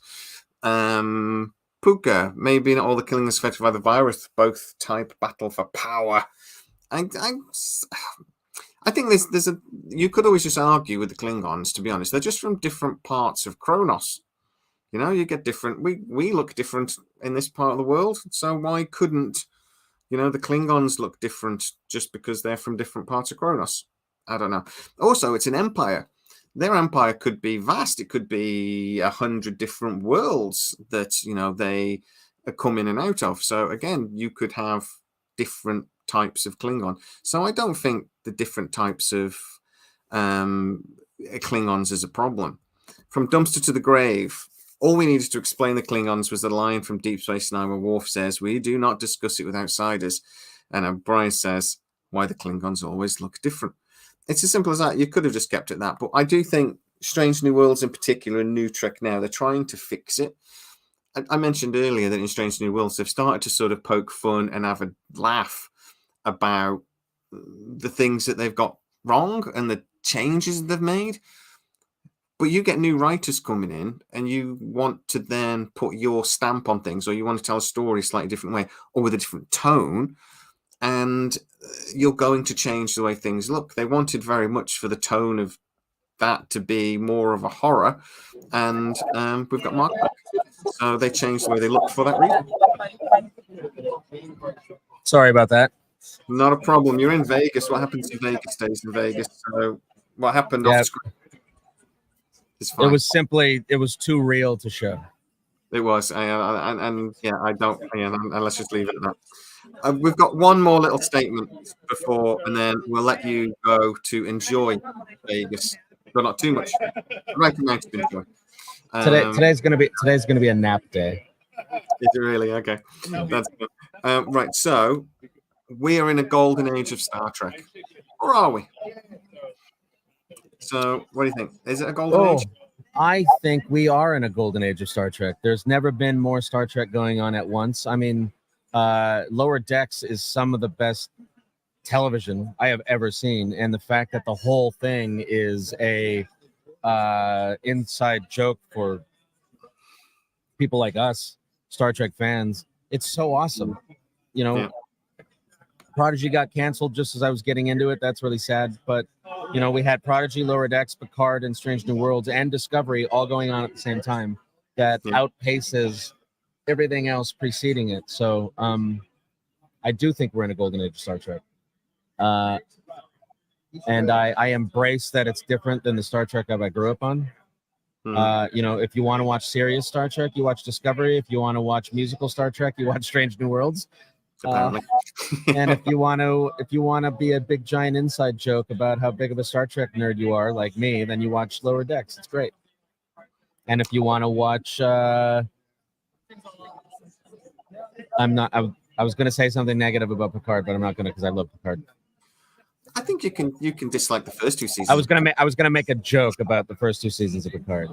Puka, maybe not all the killing is affected by the virus. Both type battle for power. I think there's you could always just argue with the Klingons, to be honest. They're just from different parts of Kronos. You get different. We look different in this part of the world. So why couldn't, the Klingons look different just because they're from different parts of Kronos? I don't know. Also, it's an empire. Their empire could be vast. It could be 100 different worlds that, they come in and out of. So again, you could have different types of Klingon. So I don't think the different types of Klingons is a problem. From dumpster to the grave, all we needed to explain the Klingons was the line from Deep Space Nine where Worf says, "We do not discuss it with outsiders." And O'Brien says, "Why the Klingons always look different." It's as simple as that. You could have just kept it that. But I do think Strange New Worlds in particular, and New Trek now, they're trying to fix it. I mentioned earlier that in Strange New Worlds, they've started to sort of poke fun and have a laugh about the things that they've got wrong and the changes they've made. But you get new writers coming in and you want to then put your stamp on things, or you want to tell a story a slightly different way or with a different tone, and you're going to change the way things look. They wanted very much for the tone of that to be more of a horror, and we've got Mark. So they changed the way they look for that reason. Sorry about that. Not a problem. You're in Vegas. What happens in Vegas stays in Vegas. So what happened Yeah. off screen is fine. It was too real to show. It was. And yeah, I don't. Yeah, and let's just leave it at that. We've got one more little statement before, and then we'll let you go to enjoy Vegas, but not too much. Right amount to enjoy. Today's gonna be a nap day. Is it really? Okay, that's good. Right. So we are in a golden age of Star Trek, or are we? So what do you think? Is it a golden age? I think we are in a golden age of Star Trek. There's never been more Star Trek going on at once. I mean, Lower Decks is some of the best television I have ever seen, and the fact that the whole thing is a inside joke for people like us, Star Trek fans, it's so awesome. You know, Yeah. Prodigy got canceled just as I was getting into it. That's really sad, but you know, we had Prodigy, Lower Decks, Picard, and Strange New Worlds, and Discovery all going on at the same time. That outpaces everything else preceding it. So, I do think we're in a golden age of Star Trek, and I embrace that it's different than the Star Trek I grew up on. You know, if you want to watch serious Star Trek, you watch Discovery. If you want to watch musical Star Trek, you watch Strange New Worlds. And if you want to be a big giant inside joke about how big of a Star Trek nerd you are, like me, then you watch Lower Decks. It's great. And if you want to watch, I was going to say something negative about Picard, but I'm not going to because I love Picard. I think you can dislike the first two seasons. I was gonna make a joke about the first two seasons of Picard,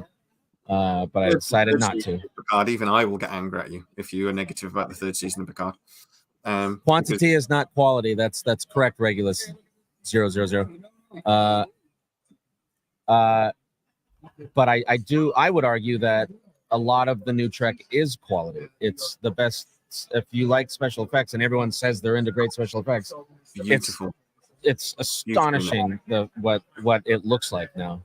but I decided not to. Picard, even I will get angry at you if you are negative about the third season of Picard. Quantity is not quality. That's correct, Regulus 000. But I would argue that a lot of the new Trek is quality. It's the best. If you like special effects, and everyone says they're into great special effects, beautiful. It's astonishing what it looks like now.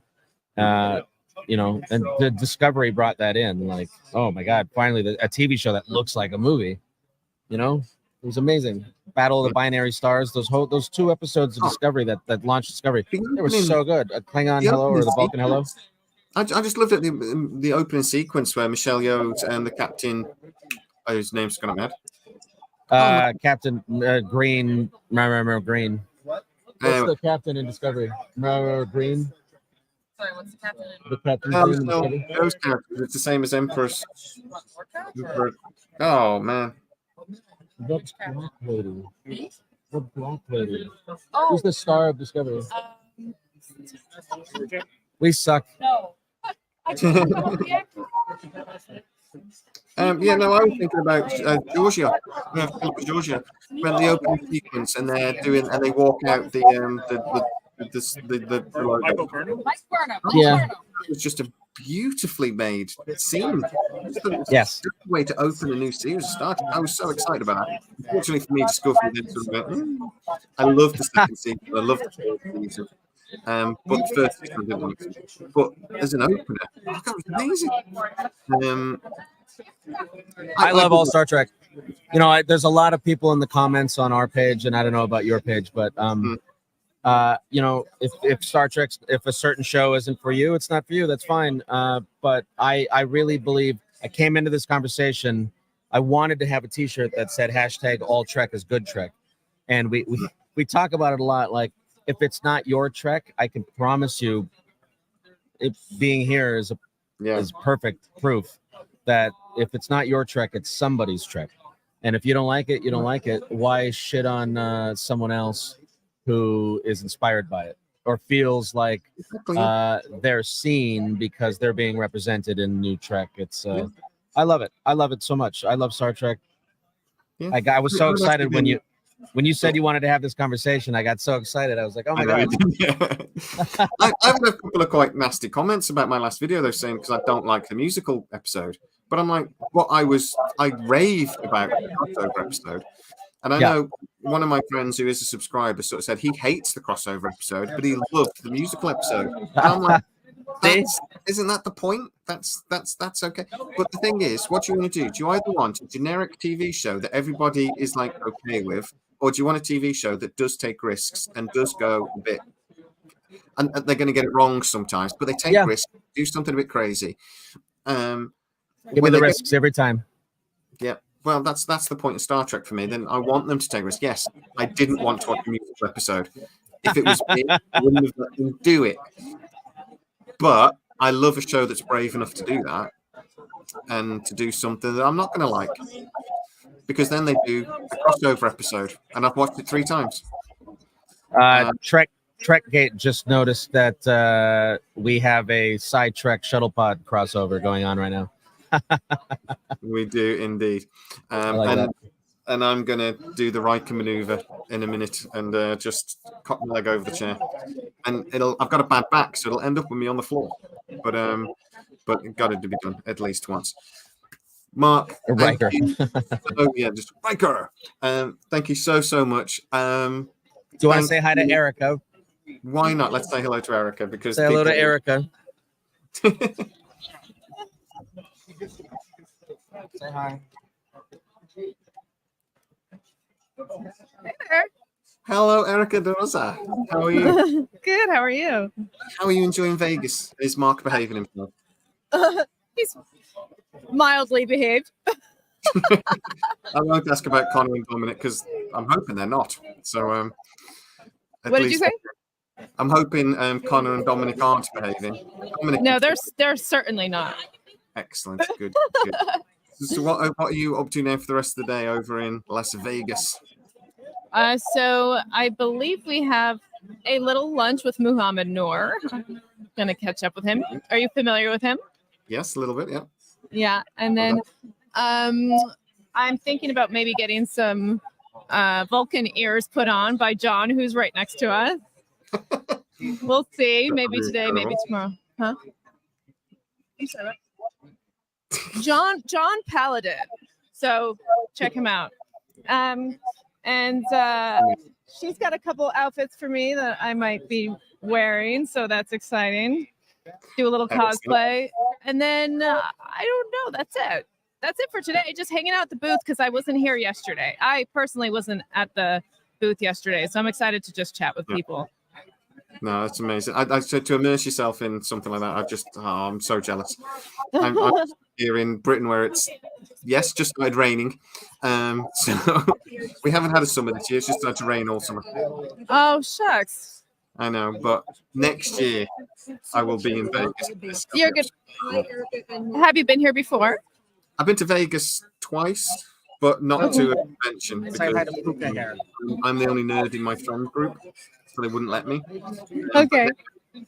You know, and the Discovery brought that in. Like, oh my God, finally a TV show that looks like a movie. You know, it was amazing. Battle of the Binary Stars. Those 2 episodes of Discovery that launched Discovery, they were so good. A Klingon hello or the Vulcan hello. I just loved it. The opening sequence where Michelle Yeoh and the captain, whose name's gone mad. Captain Green. Green. What's the captain in Discovery? Green. Sorry, what's the captain? The captain Green in no, Discovery? those characters, it's the same as Empress. Oh man. The black lady. The black lady. Oh, Who's the star of Discovery? We suck. no. Yeah, no, I was thinking about Georgia, Georgia, when the opening sequence and they walk out the logo. Yeah. It was just a beautifully made scene. Yes. Just a way to open a new series started. I was so excited about it. Unfortunately for me, Discovery did sort of I love the second season. I love the third season. But the first season I didn't like it. But as an opener, that was amazing. I love all Star Trek. You know, there's a lot of people in the comments on our page, and I don't know about your page, but you know, if Star Trek, if a certain show isn't for you, it's not for you. That's fine. But I really believe I came into this conversation. I wanted to have a T-shirt that said # all Trek is good Trek, and we talk about it a lot. Like, if it's not your Trek, I can promise you, being here is perfect proof that if it's not your Trek, it's somebody's Trek. And if you don't like it, you don't like it. Why shit on someone else who is inspired by it? or feels like Exactly. they're seen because they're being represented in new Trek. It's I love it. I love it so much. I love Star Trek. Yeah. I was so excited when you said you wanted to have this conversation. I got so excited. I was like, oh my god. I've had a couple of quite nasty comments about my last video, though, saying because I don't like the musical episode. But I'm like, I raved about the crossover episode. And I know one of my friends who is a subscriber sort of said he hates the crossover episode, but he loved the musical episode. And I'm like, isn't that the point? That's okay. But the thing is, what do you want to do? Do you either want a generic TV show that everybody is like okay with, or do you want a TV show that does take risks and does go a bit, and they're going to get it wrong sometimes, but they take risks, do something a bit crazy. Give me the risks every time. Yeah. Well, that's the point of Star Trek for me. Then I want them to take risks. Yes, I didn't want to watch a musical episode. If it was me, I wouldn't have let them do it. But I love a show that's brave enough to do that and to do something that I'm not going to like. Because then they do a crossover episode, and I've watched it 3 times. Trekgate just noticed that we have a Sci-Trek Shuttlepod crossover going on right now. We do indeed. And I'm going to do the Riker maneuver in a minute and just cock my leg over the chair. And I've got a bad back, so it'll end up with me on the floor. But it got to be done at least once. Mark, Riker. Just Riker. Thank you so much. Do you want to say hi to Erica? Why not? Let's say hello to Erica because say hello to Erica. Say hi. Hey there. Hello, Erica Dorosa. How are you? Good. How are you? How are you enjoying Vegas? Is Mark behaving himself? He's mildly behaved. I won't ask about Connor and Dominic because I'm hoping they're not. So, what did you say? I'm hoping Connor and Dominic aren't behaving. Dominic, no, they're certainly not. Excellent. Good. So what are you up to now for the rest of the day over in Las Vegas? So I believe we have a little lunch with Muhammad Noor. I'm gonna catch up with him. Are you familiar with him? Yes, a little bit, yeah. Yeah, and then I'm thinking about maybe getting some Vulcan ears put on by John, who's right next to us. We'll see. Maybe today, maybe tomorrow. Huh? You said it. John Paladin. So check him out. And she's got a couple outfits for me that I might be wearing, so that's exciting. Do a little cosplay, and then I don't know. That's it for today. Just hanging out at the booth because I wasn't here yesterday. I personally wasn't at the booth yesterday, so I'm excited to just chat with people. No, that's amazing. I said to immerse yourself in something like that. I'm so jealous. I'm here in Britain where it's just started raining. So we haven't had a summer this year. It's just started to rain all summer. Oh shucks. I know, but next year I will be in Vegas. You're good. Have you been here before? I've been to Vegas twice, but not to a convention because I'm the only nerd in my friend group, so they wouldn't let me. Okay.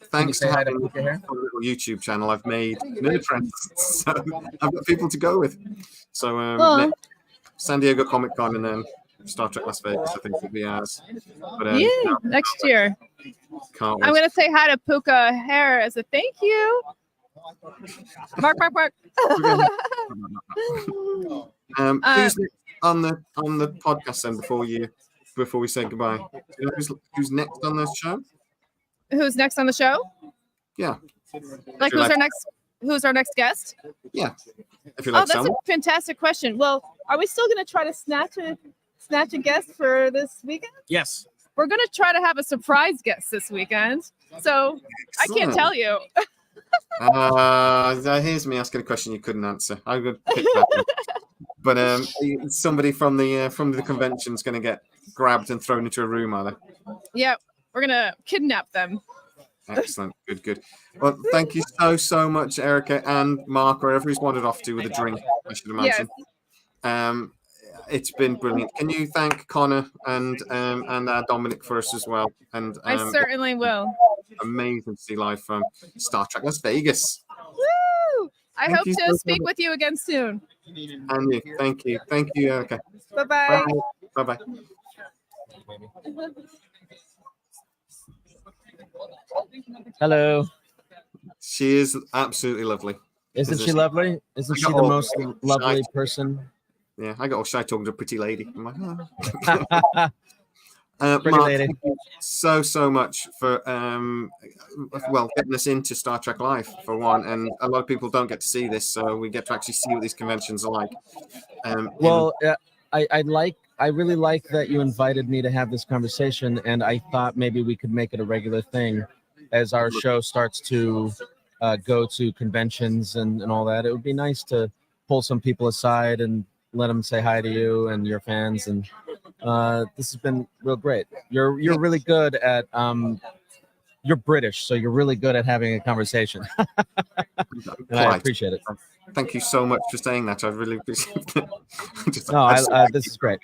Thanks to having a little YouTube channel, I've made nerd friends, so I've got people to go with. So San Diego Comic Con and then Star Trek Las Vegas, I think will be ours. But, next year. Can't wait. I'm going to say hi to Puka Hare as a thank you. Mark. Who's next on the podcast then before we say goodbye? You know who's next on this show? Who's next on the show? Yeah. Like who's our next guest? Yeah. If you like that's a fantastic question. Well, are we still going to try to snatch a guest for this weekend? Yes. We're going to try to have a surprise guest this weekend. So I can't tell you. Here's me asking a question you couldn't answer. I'm going to pick that one. But somebody from the convention is going to get grabbed and thrown into a room, are they? Yeah, we're going to kidnap them. Excellent. Good. Well, thank you so much, Erica and Mark, wherever he's wandered off to with a drink, I should imagine. Yes. it's been brilliant. Can you thank Connor and Dominic for us as well? And I certainly will. amazing to see live from Star Trek Las Vegas. Woo! I Thank hope you to so speak much. with you again soon. And you, thank you. Okay, Bye-bye. bye. Hello. She is absolutely lovely. Isn't she lovely? Isn't she the most lovely person? Yeah, I got all shy talking to a pretty lady. I'm like, Pretty Mark, lady. thank you so much for getting us into Star Trek Live for one, and a lot of people don't get to see this, so we get to actually see what these conventions are like. I really like that you invited me to have this conversation, and I thought maybe we could make it a regular thing as our show starts to go to conventions and all that. It would be nice to pull some people aside and let them say hi to you and your fans. And this has been real great. You're really good at you're British, so you're really good at having a conversation. And I appreciate it. Thank you so much for saying that. I really appreciate it. This is great.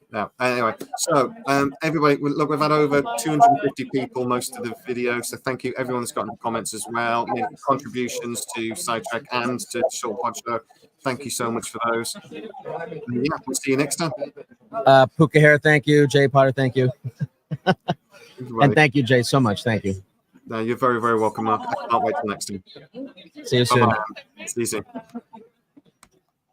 No, anyway, so everybody, look, we've had over 250 people most of the video, so thank you everyone that's got in the comments as well, contributions to Sidetrack and to Shuttlepod Show. Thank you so much for those. And yeah, we'll see you next time. Puka Hair, thank you. Jay Potter, thank you. And thank you, Jay, so much. Thank you. No, you're very, very welcome, Mark. I can't wait till next time. See you soon. Bye-bye. See you soon.